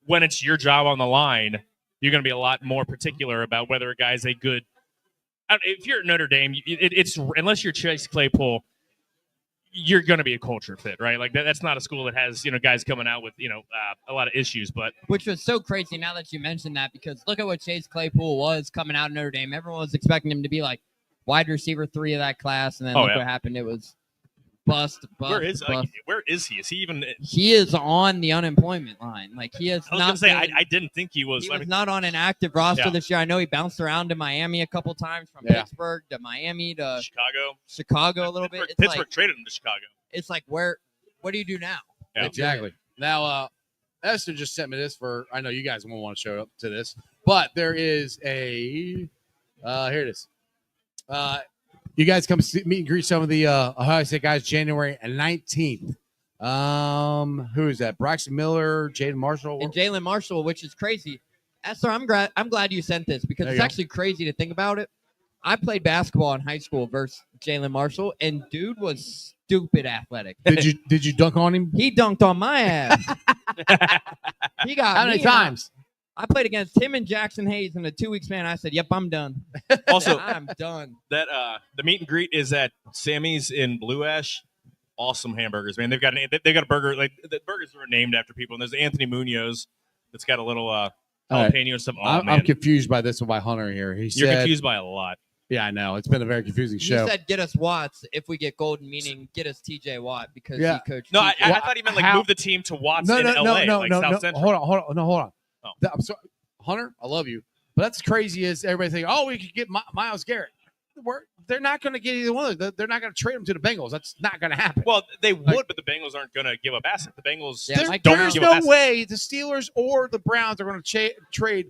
when it's your job on the line, you're going to be a lot more particular about whether a guy's a good. If you're at Notre Dame, it's unless you're Chase Claypool, you're going to be a culture fit, right? Like that's not a school that has guys coming out with a lot of issues. But which was so crazy now that you mentioned that, because look at what Chase Claypool was coming out of Notre Dame. Everyone was expecting him to be like wide receiver 3 of that class, and then look what happened. It was bust. Where is he? Is he even? He is on the unemployment line. Like he is. I was going to say I didn't think he was. He was not on an active roster this year. I know he bounced around to Miami a couple times, from Pittsburgh to Miami to Chicago a little bit. Pittsburgh traded him to Chicago. It's like what do you do now? Yeah. Exactly. Now, Esther just sent me this I know you guys won't want to show up to this, but there is here it is. You guys come meet and greet some of the Ohio State guys January 19th. Who is that? Braxton Miller, Jaden Marshall. And Jalen Marshall, which is crazy. Esther, I'm glad you sent this because it's actually crazy to think about it. I played basketball in high school versus Jalen Marshall, and dude was stupid athletic. Did you dunk on him? He dunked on my ass. He got how many times? I played against him and Jackson Hayes in a 2-week span. I said, "Yep, I'm done." Also, I'm done. That the meet and greet is at Sammy's in Blue Ash. Awesome hamburgers, man. They've got a burger, like the burgers are named after people. And there's Anthony Munoz that's got a little jalapeno and stuff. I'm confused by this one by Hunter here. You're confused by a lot. Yeah, I know. It's been a very confusing show. You said get us Watts if we get Golden, meaning get us TJ Watt because he coached. No, I thought he meant like move the team to Watts in LA. South Central. Hold on. Oh. I'm sorry. Hunter, I love you. But that's crazy as everybody thinks, we could get Myles Garrett. They're not going to get either one of them. They're not going to trade them to the Bengals. That's not going to happen. Well, they would, but the Bengals aren't going to give up assets. The Bengals there's no way the Steelers or the Browns are going to trade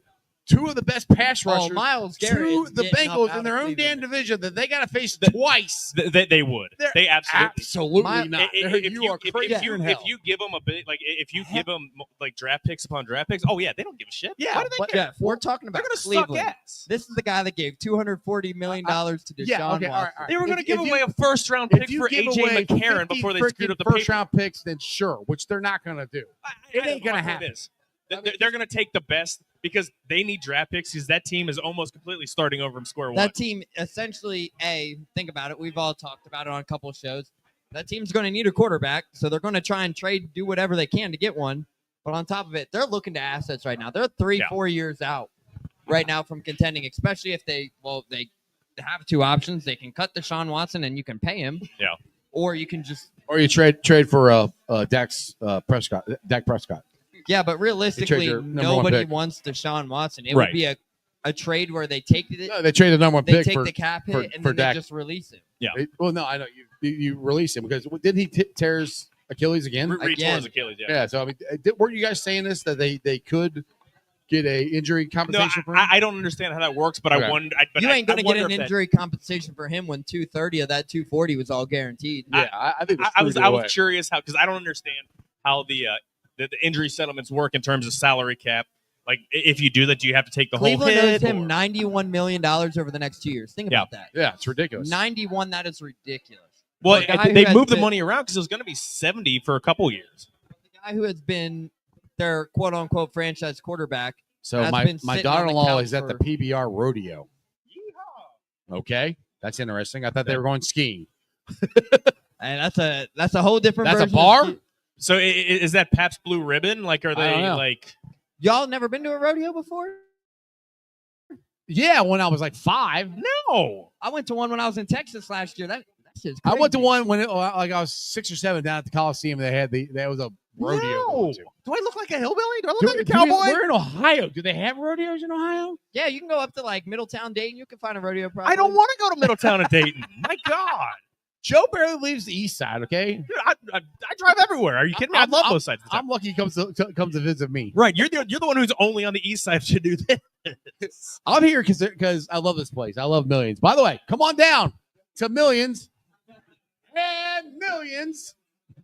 two of the best pass rushers Miles Garrett to is the getting up Bengals out in their of own Cleveland. damn division that they got to face twice. They would. They absolutely. Not. You are crazy if you give them a bit, like if you give them like draft picks upon draft picks, oh yeah, they don't give a shit. Yeah, why do they but care? Jeff, we're talking about They're gonna Cleveland. suck ass. This is the guy that gave $240 million to Deshaun yeah, okay, Watson. all right. They were going to If give you- away a first-round If pick you for give AJ away McCarron 50 before they screwed up the first paper. round picks, then sure, which they're not going to do. It ain't gonna happen. They're going to take the best because they need draft picks because that team is almost completely starting over from square one. That team essentially, think about it. We've all talked about it on a couple of shows. That team's going to need a quarterback, so they're going to try and trade, do whatever they can to get one. But on top of it, they're looking to assets right now. They're 3-4 years out right now from contending, especially if they have two options. They can cut Deshaun Watson and you can pay him. Yeah. Or you can just you trade for Dak Prescott. Yeah, but realistically, your number one nobody pick. wants Deshaun Watson. It Right. would be a trade where they take it. No, they traded the number one They pick take for the cap hit for- and for then Dak. they just release him. Well, no, I know you release him because didn't he tear his Achilles again? Retore his Achilles, Yeah. So I mean, weren't you guys saying this that they could get a injury No, compensation for him? I don't understand how that works, but Okay. I wonder. You ain't going to get wonder an if that- injury compensation for him when 230 of that 240 was all guaranteed. Yeah, I think I was curious how because I don't understand how the injury settlements work in terms of salary cap. Like if you do that, do you have to take the Cleveland whole owes hit? him or- $91 million over the next 2 years. Think about that. Yeah, it's ridiculous. 91, that is ridiculous. Well, The guy they who has moved the been- money around because it was going to be 70 for a couple years. The guy who has been their quote unquote franchise quarterback. So has my been my sitting on the daughter-in-law couch is at the for- PBR rodeo. Okay, that's interesting. I thought they were going skiing. And that's a whole different That's a version of bar? ski- So is that Pabst Blue Ribbon? Like, are I they don't know. like? Y'all never been to a rodeo before? Yeah, when I was like 5. No. I went to one when I was in Texas last year. That shit's I crazy. went to one when like I was 6 or 7 down at the Coliseum. They had there was a rodeo. to No. go to. Do I look like a hillbilly? Do I look Do- like a do cowboy? We're in Ohio. Do they have rodeos in Ohio? Yeah, you can go up to like Middletown, Dayton. You can find a rodeo. Probably. I don't want to go to Middletown and Dayton. My God. Joe barely leaves the east side. Okay, Dude, I drive everywhere. Are you kidding me? I love both sides of the I'm lucky he comes to visit me. Right. You're the one who's only on the east side to do this. I'm here because I love this place. I love Millions. By the way, come on down to Millions and Millions.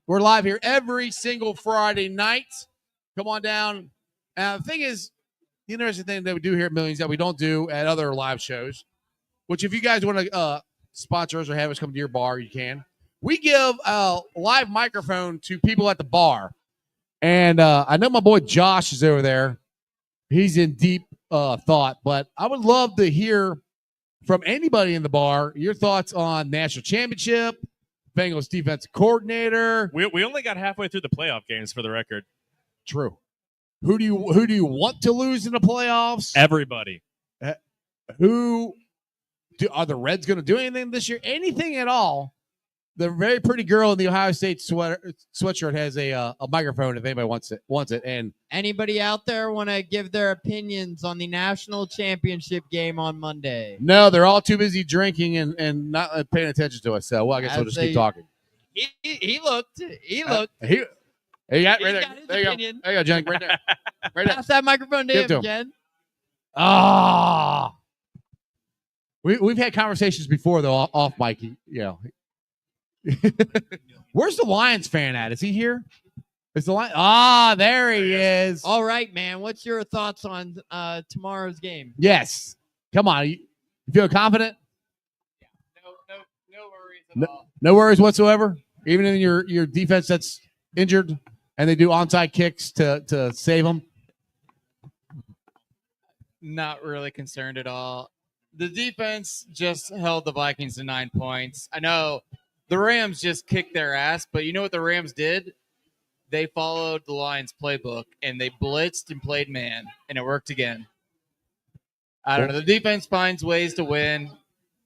We're live here every single Friday night. Come on down. The thing is, the interesting thing that we do here at Millions that we don't do at other live shows, which if you guys want to sponsor us or have us come to your bar, you can. We give a live microphone to people at the bar. And I know my boy Josh is over there. He's in deep thought, but I would love to hear from anybody in the bar your thoughts on national championship, Bengals defensive coordinator. We only got halfway through the playoff games for the record. True. Who do you want to lose in the playoffs? Everybody. Are the Reds going to do anything this year? Anything at all? The very pretty girl in the Ohio State sweatshirt has a microphone if anybody wants it. And Anybody out there want to give their opinions on the national championship game on Monday? no, they're all too busy drinking and not paying attention to us. So, well, I guess we'll just keep talking. He looked. He looked. He got He's right got there. his There you go. opinion. There you go, Jen. Right there. Right there. Pass that microphone to Give it to him, him. Jen. Ah. We've had conversations before though off mic. Where's the Lions fan at? Is he here? Is the Lion? There he is. All right, man. What's your thoughts on tomorrow's game? Yes. Come on. You feel confident? No worries at all. No worries whatsoever. Even in your defense that's injured, and they do onside kicks to save them. Not really concerned at all. The defense just held the Vikings to 9 points. I know the Rams just kicked their ass, but you know what the Rams did? They followed the Lions playbook, and they blitzed and played man, and it worked again. I don't know. The defense finds ways to win.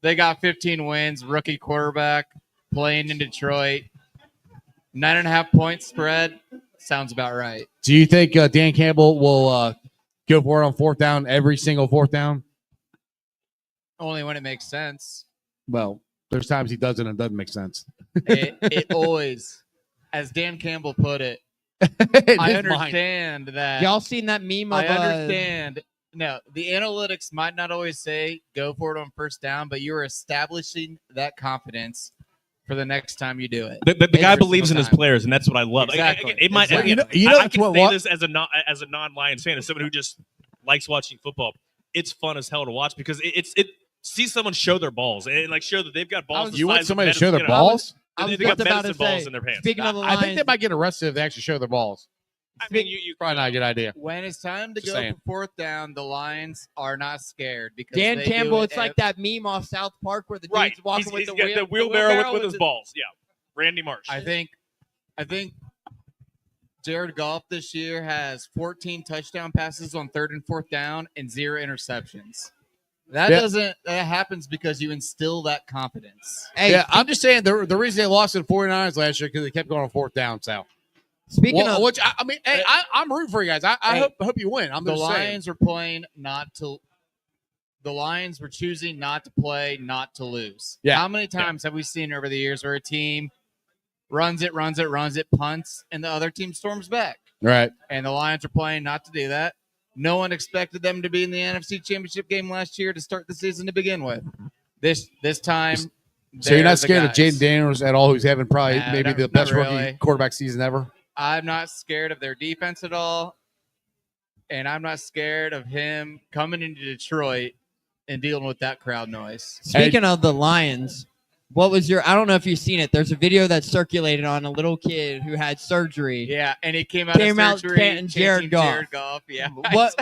They got 15 wins, rookie quarterback, playing in Detroit. 9.5 point spread. Sounds about right. Do you think Dan Campbell will go for it on fourth down every single fourth down? Only when it makes sense. Well, there's times he doesn't and it doesn't make sense. It always, as Dan Campbell put it, In I his mind. understand that. Y'all seen that meme of I understand No, the analytics might not always say go for it on first down, but you're establishing that confidence for the next time you do it. The guy Every believes in single his time. players, and that's what I love. Exactly. It might. Exactly. I that's can what- say this as a non-Lions fan, as someone who just likes watching football. It's fun as hell to watch because it see someone show their balls and like show that they've got balls. the You want size of somebody to show their medicine, balls? I was They got just about to medicine balls say, in their pants. speaking of the I Lions, think they might get arrested if they actually show their balls. I mean, you Probably not a good idea. When it's time to Just go saying. for fourth down, the Lions are not scared because Dan they do Campbell, it it's like that meme off South Park where the right. dude's walking with He's the got wheel, the wheelbarrow with his balls. Yeah, Randy Marsh. I think Jared Goff this year has 14 touchdown passes on 3rd and 4th down and 0 interceptions. That happens because you instill that confidence. Hey, Yeah, I'm just saying the reason they lost to the 49ers last year because they kept going on fourth down. So, speaking of which I mean, hey, I'm rooting for you guys. I hope you win. I'm The just saying. Lions were playing not to. The Lions were choosing not to play, not to lose. Yeah. How many times have we seen over the years where a team runs it, punts, and the other team storms back? Right. And the Lions are playing not to do that. No one expected them to be in the NFC Championship game last year to start the season to begin with. This time, So you're they're not the scared of guys. Jaden Daniels at all, who's having probably Nah, maybe not- the not best really. rookie quarterback season ever? I'm not scared of their defense at all. And I'm not scared of him coming into Detroit and dealing with that crowd noise. Speaking of the Lions, what was your? I don't know if you've seen it. There's a video that circulated on a little kid who had surgery. Yeah, and he came out Came of out surgery chanting Jared chanting Goff. Yeah.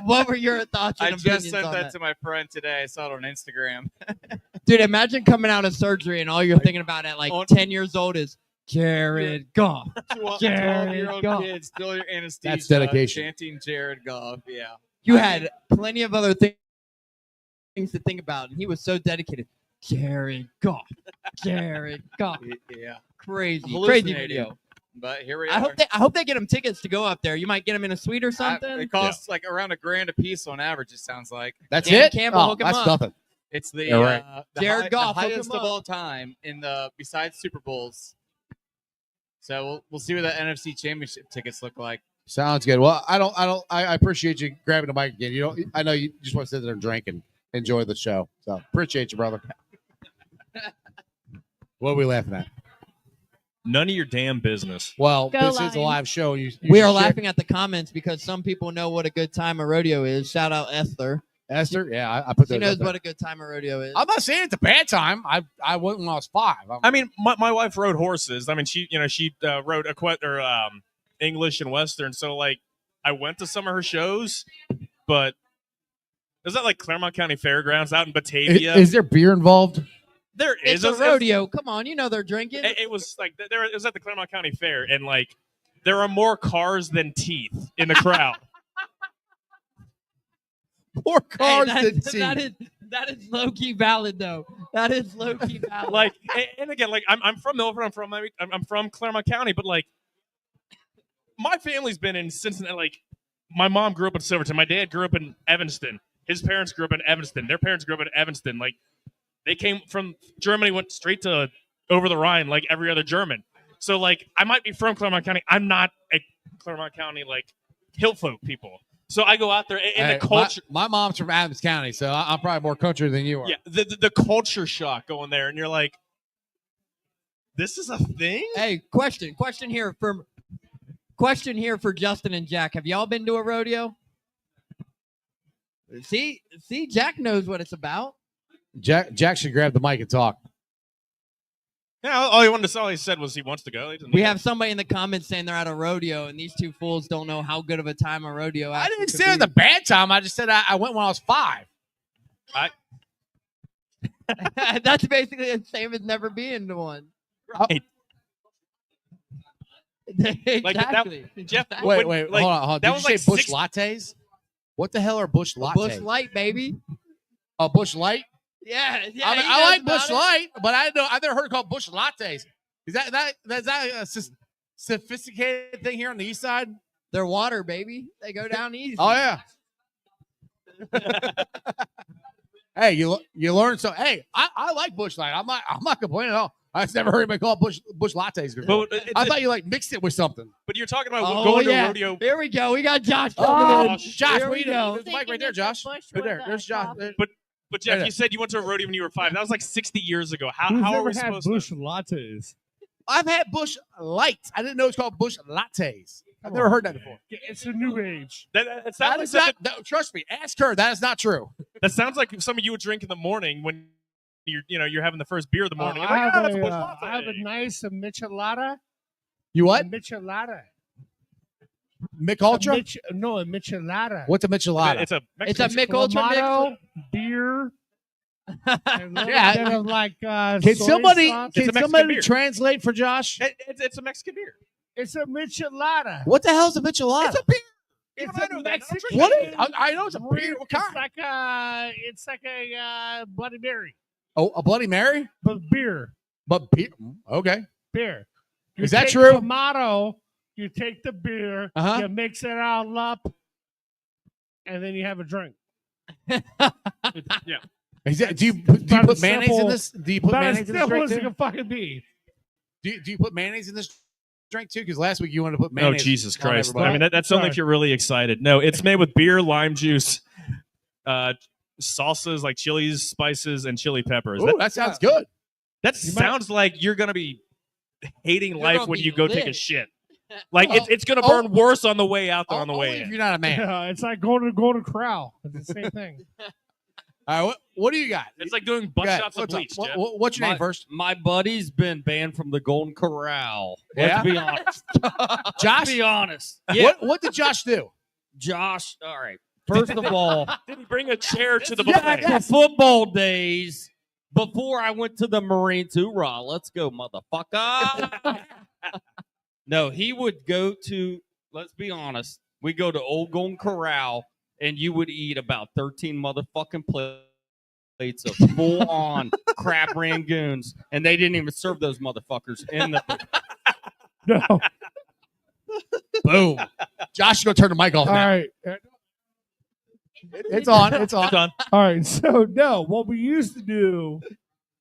What were your thoughts and I opinions just sent on that to my friend today. I saw it on Instagram. Dude, imagine coming out of surgery and all you're thinking about at like On- 10 years old is Jared Goff. 12-year-old Goff. kid, still your anesthesia. That's dedication. Chanting Jared Goff. Yeah. You had plenty of other things to think about, and he was so dedicated. Jared Goff. Jared Goff. Yeah. Crazy Hallucinating. video. But here we I are. hope they get him tickets to go up there. You might get him in a suite or something. It costs like around $1,000 a piece on average, it sounds like. That's Dan it? Campbell, hook him that's up. nothing. It's the, Yeah, right. Jared Goff, the hook highest him of up. all time in the besides Super Bowls. So we'll see what the NFC Championship tickets look like. Sounds good. Well, I appreciate you grabbing the mic again. I know you just want to sit there and drink and enjoy the show. So appreciate you, brother. What are we laughing at? None of your damn business. Well, Go this is Lions. a live show. You We should are share- laughing at the comments because some people know what a good time of rodeo is. Shout out Esther. Esther, yeah, I put She that. knows what a good time of rodeo is. I'm not saying it's a bad time. I went when I was 5. I mean, my wife rode horses. I mean, she rode English and Western. So like, I went to some of her shows, but is that like Claremont County Fairgrounds out in Batavia? Is there beer involved? There It's is a rodeo. Come on, you know they're drinking. It was like it was at the Claremont County Fair, and like there are more cars than teeth in the crowd. More Hey, cars that- than that is low key valid though. That is low key valid. Like, and again, like I'm from Milford. I'm from Claremont County, but like my family's been in Cincinnati. Like my mom grew up in Silverton. My dad grew up in Evanston. His parents grew up in Evanston. Their parents grew up in Evanston. Like they came from Germany, went straight to over the Rhine, like every other German. So like I might be from Claremont County. I'm not a Claremont County like hill folk people. So I go out there and the culture. My mom's from Adams County, so I'm probably more country than you are. Yeah, the culture shock going there, and you're like, this is a thing. hey, question here for Justin and Jack. Have y'all been to a rodeo? See, Jack knows what it's about. Jack should grab the mic and talk. Yeah, all he said was he wants to go. He We have somebody in the comments saying they're at a rodeo, and these two fools don't know how good of a time a rodeo. I actually didn't could say it's be. a bad time. I just said I went when I was 5. That's basically the same as never being to one. Right. Exactly. Jeff, Wait, like, hold on. that Did you was say like Bush 6 lattes? What the hell are Bush lattes? Bush Light, baby. A Bush Light? Yeah, I, mean, he I knows like about Bush it. Light, but I've never heard it called Bush lattes. Is that a sophisticated thing here on the east side? They're water, baby. They go down easy. Oh yeah. Hey, you learn so. Hey, I like Bush Light. I'm not complaining at all. I've never heard anybody call it bush lattes before. But I thought you like mixed it with something. But you're talking about Oh, going yeah. to rodeo. Here we go. We got Josh. Oh, Josh. Josh, Here what we you doing? go. There's Mike right there, Josh. Right there. There's Josh. But Jeff, Yeah. you said you went to a rodeo when you were 5. That was like 60 years ago. How Who's are ever we had supposed bush to? lattes? I've had bush lights. I didn't know it's called bush lattes. I've never heard that before. It's a new age. That That sounds is like not. Trust me. Ask her. That is not true. that sounds like something you would drink in the morning when you're having the first beer of the morning. You're I, like, have that's a bush a, latte. I have a nice michelada. You what? A michelada. Mick Ultra? A michelada. What's a michelada? It's a It's a Mexican- Mick Ultra mix. Clamato, beer. And a little Yeah. bit of like Can soy somebody sauce. It's a Mexican somebody beer. translate for Josh? It's a Mexican beer. It's a michelada. What the hell is a michelada? It's a beer. It's I a know that. Mexican. What is? I know it's a beer. What It's kind? like a Bloody Mary, Oh, a Bloody Mary? but beer. But beer. Okay. Beer. Is that take true? Tomato. You take the beer. Uh-huh. You mix it all up, and then you have a drink. Yeah. Is that, do you about put as mayonnaise in simple- this? Do you put About as mayonnaise in this simple drink as it too? can fucking be. Do you put mayonnaise in this drink too? Because last week you wanted to put Oh, mayonnaise. Jesus on Christ. everybody. I mean, that's only if you're really excited. No, it's made with beer, lime juice, salsas like chilies, spices, and chili peppers. Ooh, that sounds good. That You might- sounds like you're going to be hating You're life gonna when be you go take a lit. shit. Like, Oh, it's going to burn worse on the way out than on the Only way if in. you're not a man. Yeah, it's like going to the Golden Corral. It's the same thing. All right, what do you got? It's like doing butt Go ahead. shots of What's up? bleach, Jeff. What's your name first? My buddy's been banned from the Golden Corral. Yeah? Let's be honest. Josh? Be honest. Yeah, What did Josh do? Josh. All right. First of all, Did he bring a chair to the back buffet? to football days before I went to the Marines. Hoorah! Let's go, motherfucker. No, he would go to. Let's be honest. We go to Old Golden Corral, and you would eat about 13 motherfucking plates of full-on crab rangoons, and they didn't even serve those motherfuckers in the. No. Boom. Josh, you gonna turn the mic off All now. right. It's on. It's on. It's on. All right. So, no, what we used to do,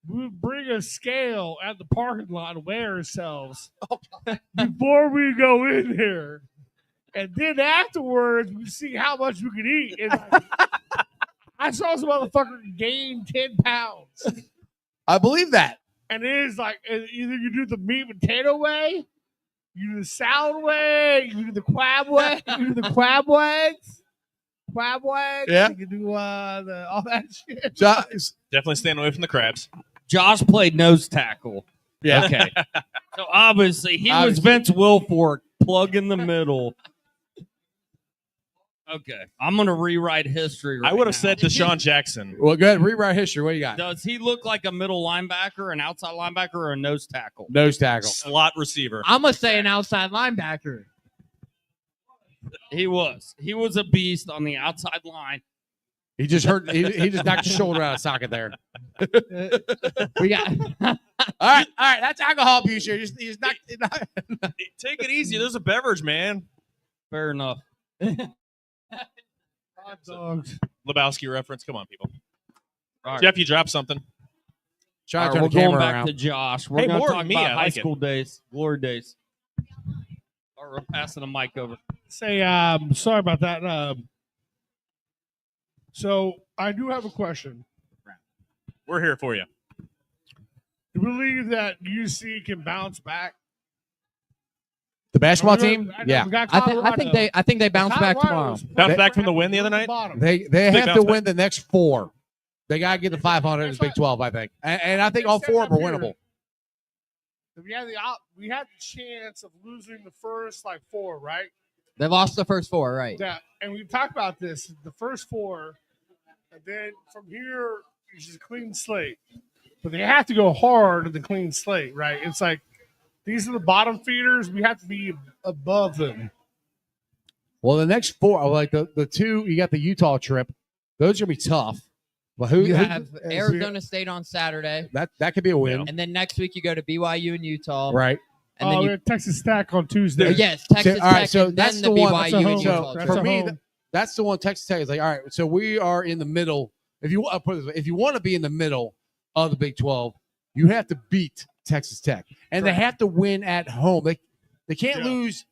we would bring a scale at the parking lot and weigh ourselves before we go in there. And then afterwards, we see how much we could eat. And like, I saw some motherfucker gain 10 pounds. I believe that. And it is like either you do the meat and potato way, you do the salad way, you do the crab way, you do the crab legs. Crab legs. Yeah. You can do all that shit. Josh, Definitely staying away from the crabs. Josh played nose tackle. yeah. Okay. So obviously he was Obviously. Vince Wilfork, plug in the middle. Okay. I'm gonna rewrite history. Right I would have now. said Deshaun Jackson. Well, go ahead. Rewrite history. What do you got? Does he look like a middle linebacker, an outside linebacker, or a nose tackle? Nose tackle. Slot receiver. I'm gonna say an outside linebacker. He was. He was a beast on the outside line. He just hurt. He just knocked his shoulder out of socket there. We got. All right. That's alcohol abuse here. He's not. Take it easy. There's a beverage, man. Fair enough. Hot dogs. Lebowski reference. Come on, people. All right. Jeff, you dropped something. Try All to right, turn we're the going camera back around. to Josh. We're Hey, going to more talk than me. about I high like it. school days, glory days. All right, we're passing the mic over. Say, sorry about that. So I do have a question. We're here for you. Do you believe that UC can bounce back? The basketball I know- team. I know Yeah. we got I Colorado. think they bounce back tomorrow. Colorado's Bounce They- back from the win the other night? Bottom. They Big have to bounce win the next 4. They gotta get the 500 in the Big 12. I think, and I think all 4 of them are winnable. We had the chance of losing the first 4, right? They lost the first 4, right? And we talked about this, the first 4, and then from here it's just a clean slate. But they have to go hard in the clean slate, right? It's like these are the bottom feeders. We have to be above them. Well, the next 4, like the 2, you got the Utah trip. Those are gonna be tough. But You have Arizona State on Saturday, that could be a win, and then next week you go to BYU and Utah, right? and then we you had Texas Stack on Tuesday. yes, Texas all right, Tech, so and that's then the one- BYU that's a and home- Utah. that's For a me, home. that's the one Texas Tech is like. All right, so we are in the middle. If you put it this way, if you want to be in the middle of the Big 12, you have to beat Texas Tech, and they have to win at home. They can't lose.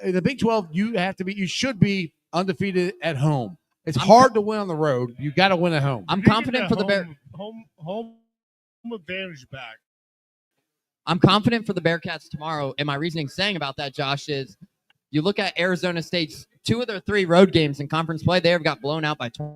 In the Big 12, you should be undefeated at home. It's hard to win on the road. You got to win at home. I'm confident for the home advantage back. I'm confident for the Bearcats tomorrow. And my reasoning saying about that, Josh, is you look at Arizona State's 2 of their 3 road games in conference play, they have got blown out by 20.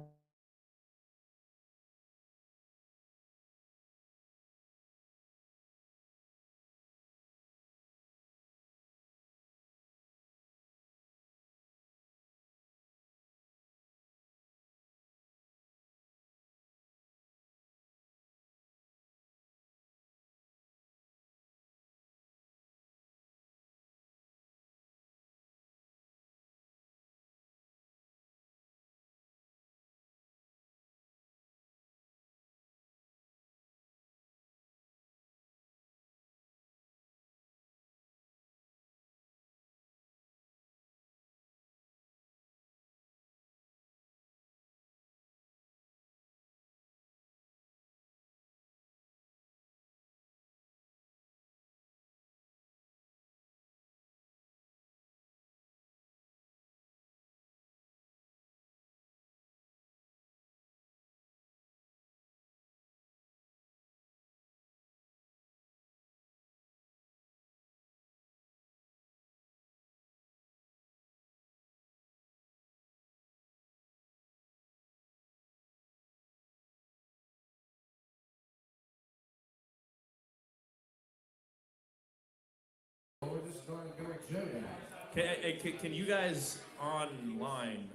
Can you guys online?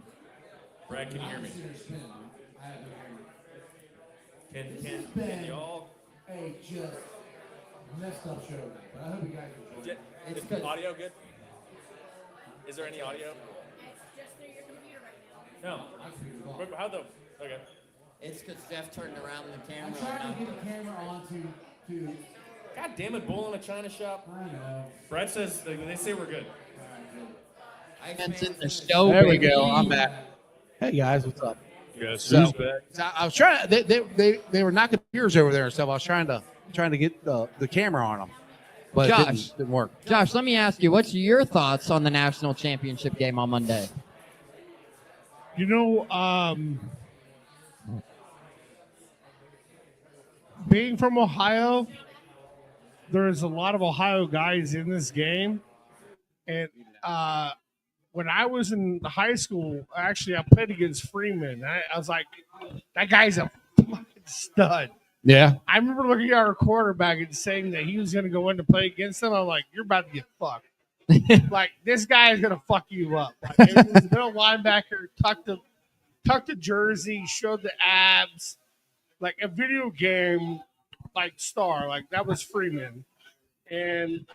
Brad, can you hear me? Can y'all? Hey, just messed up show, but I hope you guys enjoy. Is the audio good? Is there any audio? It's just through your computer right now. No. How the? Okay. It's because Jeff turned around the camera. I'm trying to get the camera on to. God damn it, bull in a china shop. I know. Brad says they say we're good. In the show, There we baby. go. I'm back. Hey guys, what's up? Yes, So I was trying. They were knocking beers over there and stuff. I was trying to get the camera on them, but Josh. it didn't work. Josh, let me ask you, what's your thoughts on the national championship game on Monday? You know, being from Ohio, there's a lot of Ohio guys in this game. And when I was in high school, actually, I played against Freeman. I was like, that guy's a fucking stud. Yeah. I remember looking at our quarterback and saying that he was going to go in to play against him. I'm like, you're about to get fucked. Like, this guy is going to fuck you up. Like, it was a middle linebacker, tucked the jersey, showed the abs, like a video game, like star. Like, that was Freeman. And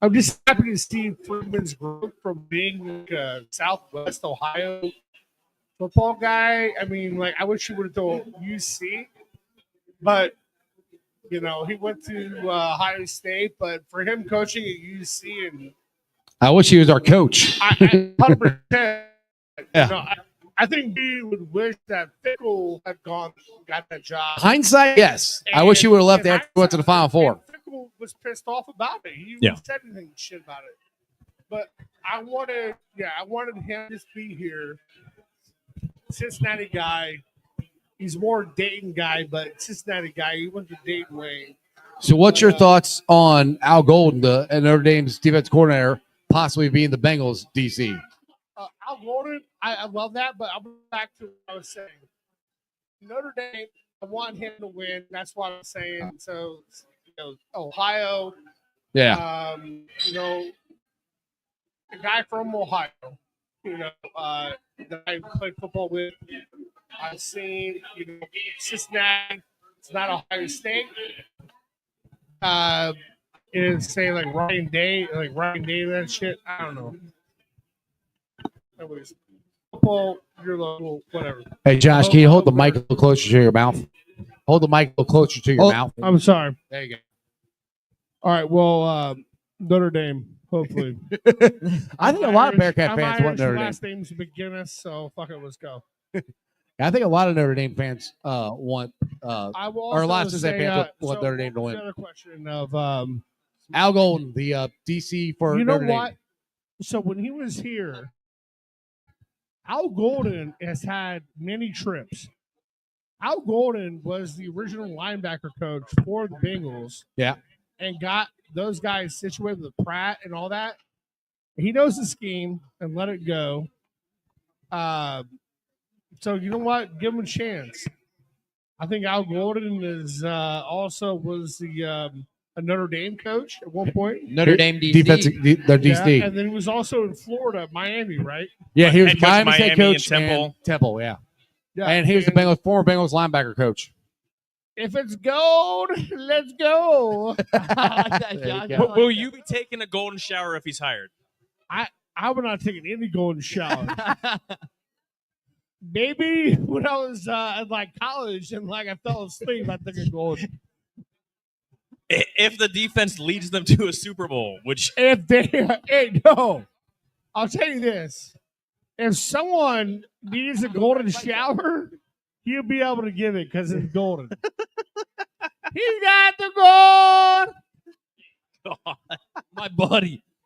I'm just happy to see Freeman's growth from being like a Southwest Ohio football guy. I mean, like, I wish he would have told UC, but you know, he went to Ohio State. But for him coaching at UC, and I wish he was our coach. I 100%. Yeah. You know, I think we would wish that Fickle had got that job. Hindsight, yes. I wish he would have left after he went to the Final Four. Fickle was pissed off about it. He said anything shit about it. But I wanted him to just be here. Cincinnati guy. He's more Dayton guy, but Cincinnati guy. He went to Dayton Wayne. So, what's your thoughts on Al Golden, and Notre Dame's defense coordinator, possibly being the Bengals DC? Al Golden, I love that, but I'll go back to what I was saying. Notre Dame, I want him to win. That's what I'm saying. So, you know, Ohio. Yeah. You know, the guy from Ohio, you know, that I played football with. I've seen, you know, Cincinnati. It's not Ohio State. Is say like Ryan Day, that shit. I don't know. Anyways, football, your local, whatever. Hey, Josh, can you hold the mic a little closer to your mouth? Hold the mic a little closer to your mouth. I'm sorry. There you go. All right. Well, Notre Dame, hopefully. I think a lot of Bearcat I'm fans Irish, want Notre Dame. last name's McGinnis, so fuck it, let's go. I think a lot of Notre Dame fans want I will or a lot of also Cincinnati say, fans want Notre Dame to win. Another question of Al Golden, the DC for you know Notre what? Dame. So when he was here, Al Golden has had many trips. Al Golden was the original linebacker coach for the Bengals. Yeah. And got those guys situated with Pratt and all that. He knows the scheme and let it go. So you know what? Give him a chance. I think Al Golden is also was the a Notre Dame coach at one point. Notre Dame DC. Defensive, their DC. Yeah, and then he was also in Florida, Miami, right? Yeah, he was Head coach Miami's head Miami coach and Temple. Temple, yeah. Yeah, And he was the Bengals, former Bengals linebacker coach. If it's gold, let's go. Will you be taking a golden shower if he's hired? I would not taking any golden shower. Maybe when I was in like college and like I fell asleep, I think of golden. If the defense leads them to a Super Bowl, which If they, hey, no, I'll tell you this: if someone needs a golden shower, he'll be able to give it because it's golden. He got the gold.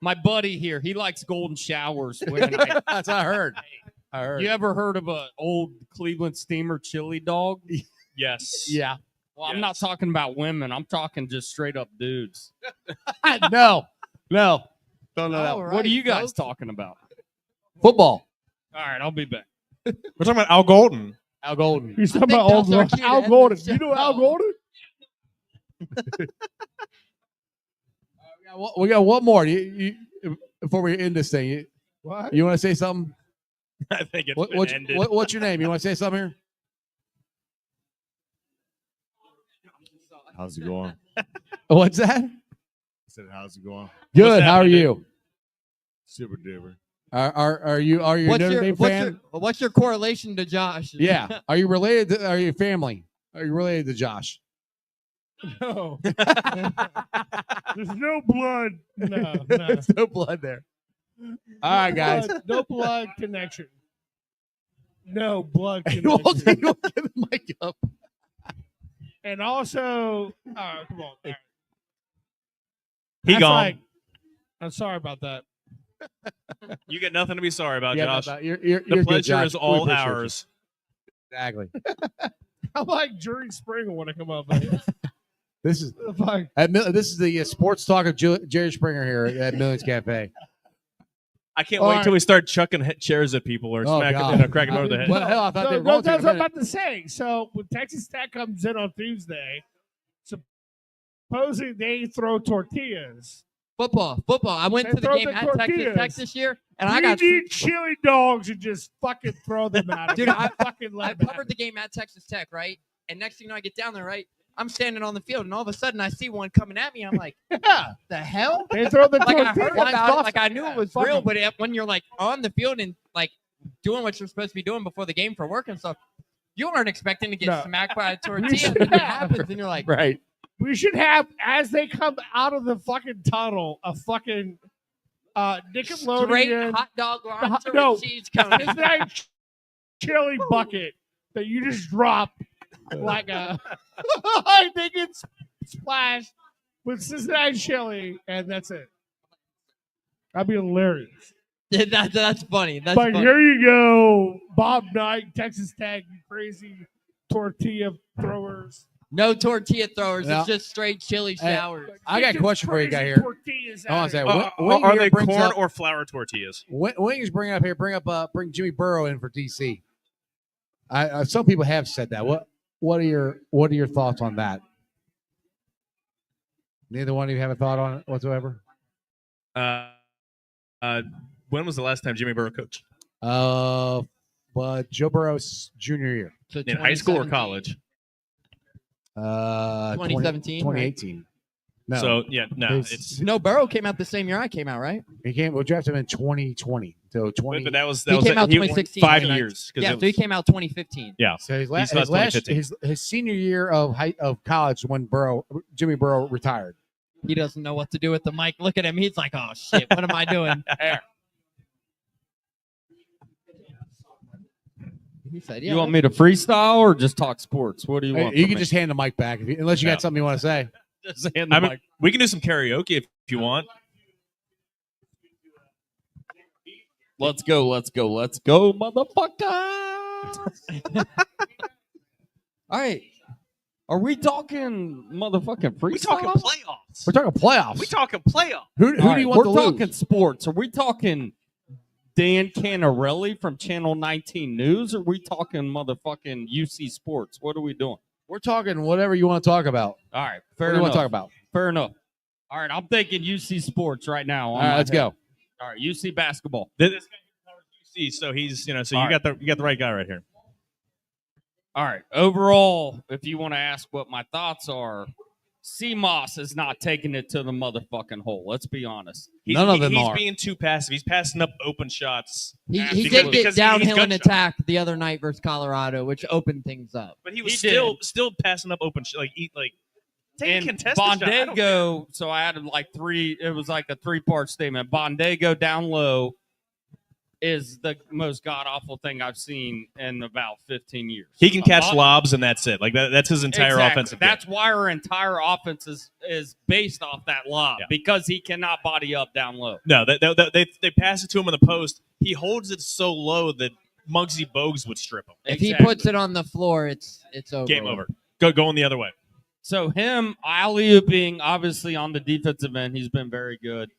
My buddy here, he likes golden showers. That's what I heard. You ever heard of an old Cleveland steamer chili dog? yes, Yeah. Well, I'm not talking about women. I'm talking just straight up dudes. No. Don't know that. All right, What are you guys folks. talking about? Football. All right, I'll be back. We're talking about Al Golden. Al Golden. He's talking think about that's our cue to Al end the Golden. show. You know Al Golden? We got one more. You, before we end this thing, What? you want to say something? I think it's What, been what's, ended. what's your name? You want to say something here? How's it going? What's that? I said, how's it going? Good. How are happening, you? Super duper. Are you a Notre Dame fan? What's your correlation to Josh? Yeah. Are you related? Are you family? Are you related to Josh? No. There's no blood. No. There's no blood there. All right, guys. No blood connection. No blood He won't connection. give the mic up. And also, come on. All right. He That's gone. like- I'm sorry about that. You got nothing to be sorry about, Yeah, Josh. you're The good, pleasure Josh. is We all appreciate you. ours. Exactly. I'm like Jerry Springer when I come up. This is Fuck. this is the sports talk of Jerry Springer here at Millions Cafe. I can't All wait right. till we start chucking chairs at people or Oh, smacking, God. cracking them over the head. Well, hell, I thought they So, were going that's to. what I'm about to say. So when Texas Tech comes in on Tuesday, supposing they throw tortillas. Football. I went They to the throw game the at Texas tortillas. Tech this year, and I We got need chili dogs and just fucking throw them at them. Dude, I fucking let I them covered the game at Texas Tech, right? And next thing you know, I get down there, right? I'm standing on the field, and all of a sudden, I see one coming at me. I'm like, Yeah. the hell? They throw the Like, I tortillas. heard about it, like, I knew it was Fuck real, 'em. but when you're, like, on the field and, like, doing what you're supposed to be doing before the game for work and stuff, you aren't expecting to get No. smacked by a tortilla. should And then it have. happens, and you're like, Right. We should have, as they come out of the fucking tunnel, a fucking straight Nickelodeon hot dog lobster no. with cheese cone. It's that chili bucket that you just drop like a. I think it's splashed with Cincinnati chili, and that's it. That'd be hilarious. That's funny. That's But funny. here you go, Bob Knight, Texas Tech, you crazy tortilla throwers. No tortilla throwers. No. It's just straight chili Hey, showers. I got a Get question for you crazy guys here. tortillas Hold on a out second. here. Wing Are here they brings corn up- or flour tortillas? Wings bring up here. Bring Jimmy Burrow in for DC. Some people have said that. What are your thoughts on that? Neither one of you have a thought on it whatsoever. When was the last time Jimmy Burrow coached? But Joe Burrow's junior year, So In high school or 2017. college? 2017, 2018. No, So yeah, no, It's- it's. No, Burrow came out the same year I came out, right? we drafted him in 2020. So 20. But that was He came out 2016. 5 years. 'cause Yeah, it so he was- came out 2015. Yeah. So his He still has last 2015. his senior year of college when Jimmy Burrow retired. He doesn't know what to do with the mic. Look at him. He's like, oh, shit, what am I doing? He said, You want me to freestyle or just talk sports? What do you want? You from can me? just hand the mic back unless you got something you want to say. Just hand the I mean, mic. we can do some karaoke if you want. Let's go, motherfucker. All right. Are we talking motherfucking freestyle? We talking playoffs. We're talking playoffs. We talking playoffs. Who do you want to We're lose? talking sports. Are we talking Dan Canarelli from Channel 19 News? Or are we talking motherfucking UC Sports? What are we doing? We're talking whatever you want to talk about. All right. What Fair do you want enough. to talk about? Fair enough. All right. I'm thinking UC Sports right now. All right, let's go. All right. UC basketball. This guy covers UC, so he's so All you got the right guy right here. All right. Overall, if you want to ask what my thoughts are, CMOS is not taking it to the motherfucking hole. Let's be honest. He's being too passive. He's passing up open shots. He did get downhill and attack the other night versus Colorado, which opened things up. But he was He still passing up open taking And contested shot. I don't care. Bondego, so I added like three. It was like a 3-part statement. Bondego down low is the most god awful thing I've seen in about 15 years. He can catch lobs and that's it. Like that's his entire Exactly. offensive game. That's why our entire offense is based off that lob because he cannot body up down low. No, they pass it to him in the post. He holds it so low that Muggsy Bogues would strip him. If he puts it on the floor, it's over. Game over. Going the other way. So him alley-ooping, obviously on the defensive end, he's been very good.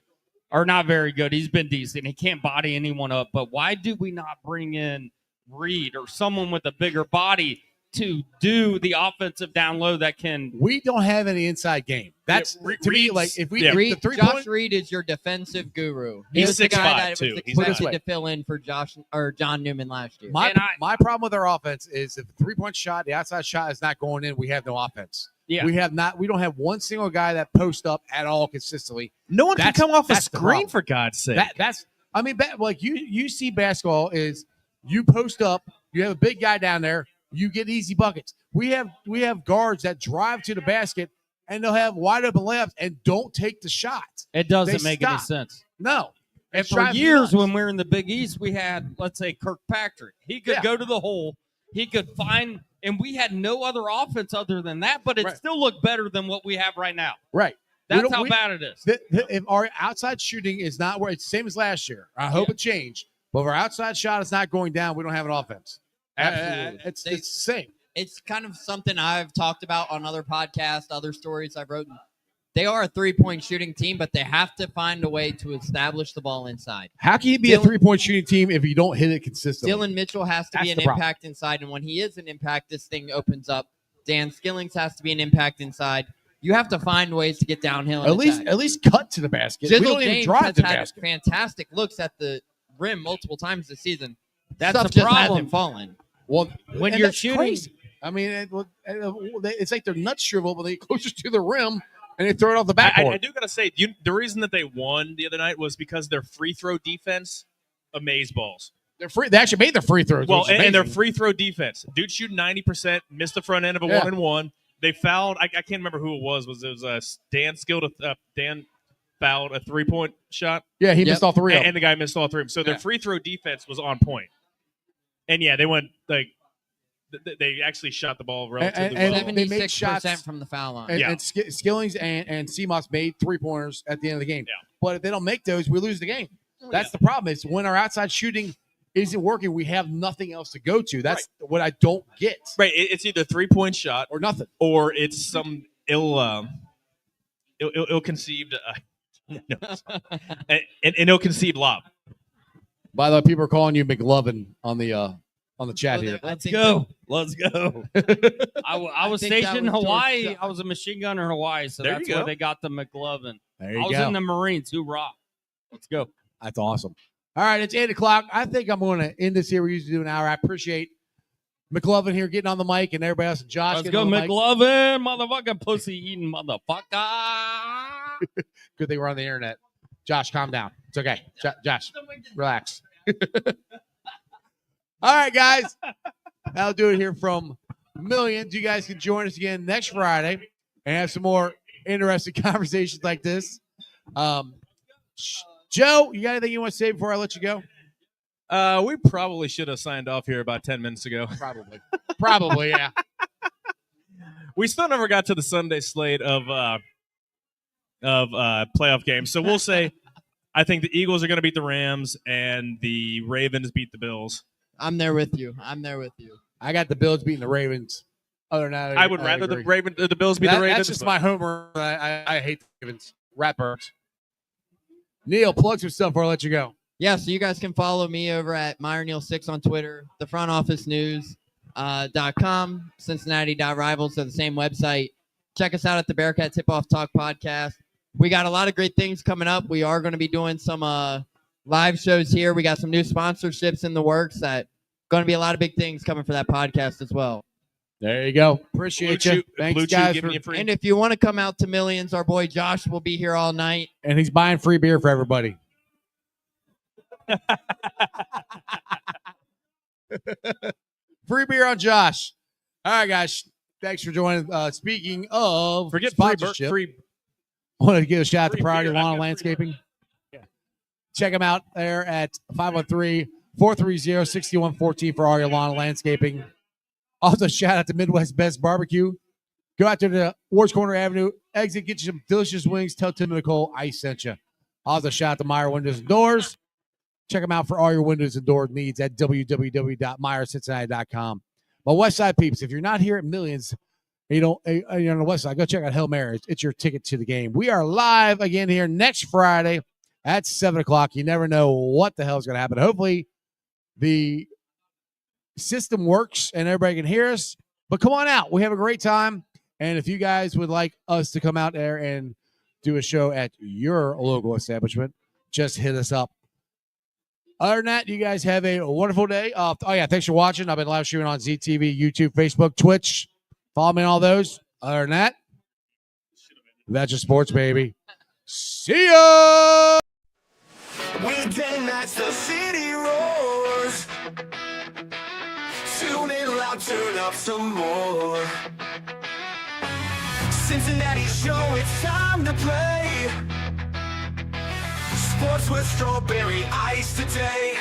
Or not very good. He's been decent. He can't body anyone up. But why do we not bring in Reed or someone with a bigger body to do the offensive down low that can? We don't have any inside game. That's to me like if we Reed, the 3 Josh point. Reed is your defensive guru. He's was the 6'5" guy that too. was He's expected not- to fill in for John Newman last year. My problem with our offense is if the 3-point shot, the outside shot is not going in, we have no offense. Yeah. We don't have one single guy that posts up at all consistently. No one can come off a that's the screen problem. for God's sake. Like you see basketball is you post up, you have a big guy down there, you get easy buckets. We have guards that drive to the basket and they'll have wide open layups and don't take the shot. It doesn't They make any stop. sense. No. And It for drives me years, nuts. when we were in the Big East, we had, let's say, Kirkpatrick. He could Yeah. go to the hole. He could find, and we had no other offense other than that, but it Right. still looked better than what we have right now. Right. That's how bad it is. If our outside shooting is not where it's the same as last year, I hope it changed. But if our outside shot is not going down, we don't have an offense. Absolutely. It's the same. It's kind of something I've talked about on other podcasts, other stories I've written. They are a 3-point shooting team, but they have to find a way to establish the ball inside. How can you be a 3-point shooting team if you don't hit it consistently? Dylan Mitchell has to be That's an the problem. impact inside, and when he is an impact, this thing opens up. Dan Skillings has to be an impact inside. You have to find ways to get downhill. And At least cut to the basket. We Jizzle don't even James drive has to the had basket. fantastic looks at the rim multiple times this season. That's Stuff the just problem. hasn't fallen. Well, When and you're that's shooting- crazy. I mean, it's like their nuts shrivel, but they get closer to the rim and they throw it off the I backboard. do gotta say, the reason that they won the other night was because their free throw defense amazed balls. They actually made their free throws. Well, which is and their amazing. free throw defense, dude, shooting 90%, missed the front end of a Yeah. 1-and-1. They fouled. I can't remember who it was. It was Dan Dan fouled a 3-point shot. Yeah, he missed all three. And the guy missed all three. So their Yeah. free throw defense was on point. And yeah, they went they actually shot the ball relatively and well. they made 76% shots from the foul line. And Skillings and CMOS made 3-pointers at the end of the game. Yeah. But if they don't make those, we lose the game. That's the problem. Is when our outside shooting isn't working, we have nothing else to go to. That's what I don't get. Right. It's either 3-point shot or nothing, or it's some ill-conceived an ill-conceived lob. By the way, people are calling you McLovin on the chat here. Let's go. Let's go. I was think that stationed in was George Hawaii. Stone. I was a machine gunner in Hawaii, so There that's you where go. they got the McLovin. There you I was go. in the Marines. Hoorah. Let's go. That's awesome. All right, it's 8:00. I think I'm going to end this here. We usually do an hour. I appreciate McLovin here getting on the mic and everybody else. And Josh, Let's getting go, on the mic. McLovin, motherfucking pussy eating motherfucker. Good thing we're on the internet. Josh, calm down. It's okay. Josh, relax. All right, guys. That'll do it here from Millions. You guys can join us again next Friday and have some more interesting conversations like this. Joe, you got anything you want to say before I let you go? We probably should have signed off here about 10 minutes ago. Probably, yeah. We still never got to the Sunday slate of playoff games. So we'll say I think the Eagles are going to beat the Rams and the Ravens beat the Bills. I'm there with you. I got the Bills beating the Ravens. Other than that, I would rather the Bills beat the Ravens. That's just my homer. I hate the Ravens. Ratbirds. Neil, plug some stuff before I let you go. Yeah, so you guys can follow me over at MeyerNeil6 on Twitter, thefrontofficenews.com, Cincinnati.rivals, so the same website. Check us out at the Bearcat Tip-Off Talk podcast. We got a lot of great things coming up. We are going to be doing some live shows here. We got some new sponsorships in the works that going to be a lot of big things coming for that podcast as well. There you go. Appreciate you. Thanks, guys. And if you want to come out to Millions, our boy Josh will be here all night. And he's buying free beer for everybody. Free beer on Josh. All right, guys. Thanks for joining. Speaking of sponsorship, I want to give a shout out to Priority Lawn and Landscaping. Yeah. Check them out there at 513-430-6114 for all your lawn and landscaping. Also, shout out to Midwest Best Barbecue. Go out there to Ward's Corner Avenue. Exit, get you some delicious wings. Tell Tim and Nicole I sent you. Also, shout out to Meyer Windows and Doors. Check them out for all your windows and door needs at www.meyercincinnati.com. My West Side peeps, if you're not here at Millions, you're on the West Side, go check out Hail Mary. It's your ticket to the game. We are live again here next Friday at 7 o'clock. You never know what the hell is going to happen. Hopefully, the system works and everybody can hear us. But come on out. We have a great time. And if you guys would like us to come out there and do a show at your local establishment, just hit us up. Other than that, you guys have a wonderful day. Thanks for watching. I've been live streaming on ZTV, YouTube, Facebook, Twitch. Follow me on all those. Other than that, that's your sports, baby. See ya! Weekday nights, the city roars. Tune in loud, turn up some more. Cincinnati show, it's time to play. Sports with strawberry ice today.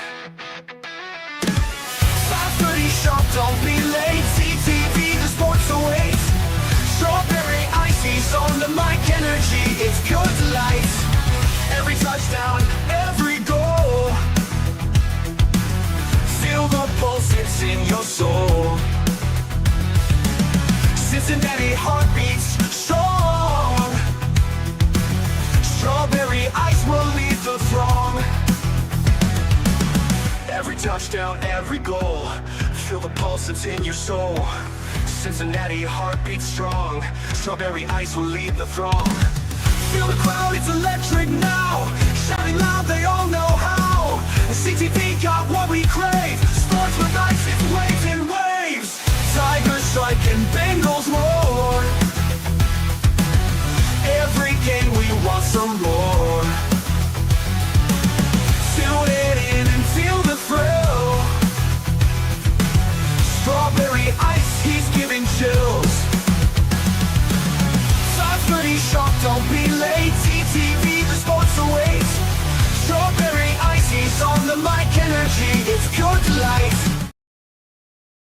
5:30 sharp, don't be late. CTV, the sports awaits. Strawberry icy's on the mic, energy, it's good delight. Every touchdown, every goal. Feel the pulse, it's in your soul. Cincinnati heartbeats strong. Strawberry ice will lead the throng. Every touchdown, every goal. Feel the pulse that's in your soul. Cincinnati heartbeats strong. Strawberry ice will lead the throng. Feel the crowd, it's electric now. Shouting loud, they all know how. The CTV got what we crave. Sports with ice, it's waves and waves. Tigers strike and Bengals roar. Every game we want some more. Tune it in and feel the thrill. Strawberry ice, he's giving chills. 5:30 sharp, don't be late. CTV, the sports awaits. Strawberry ice, he's on the mic, energy, it's good delight.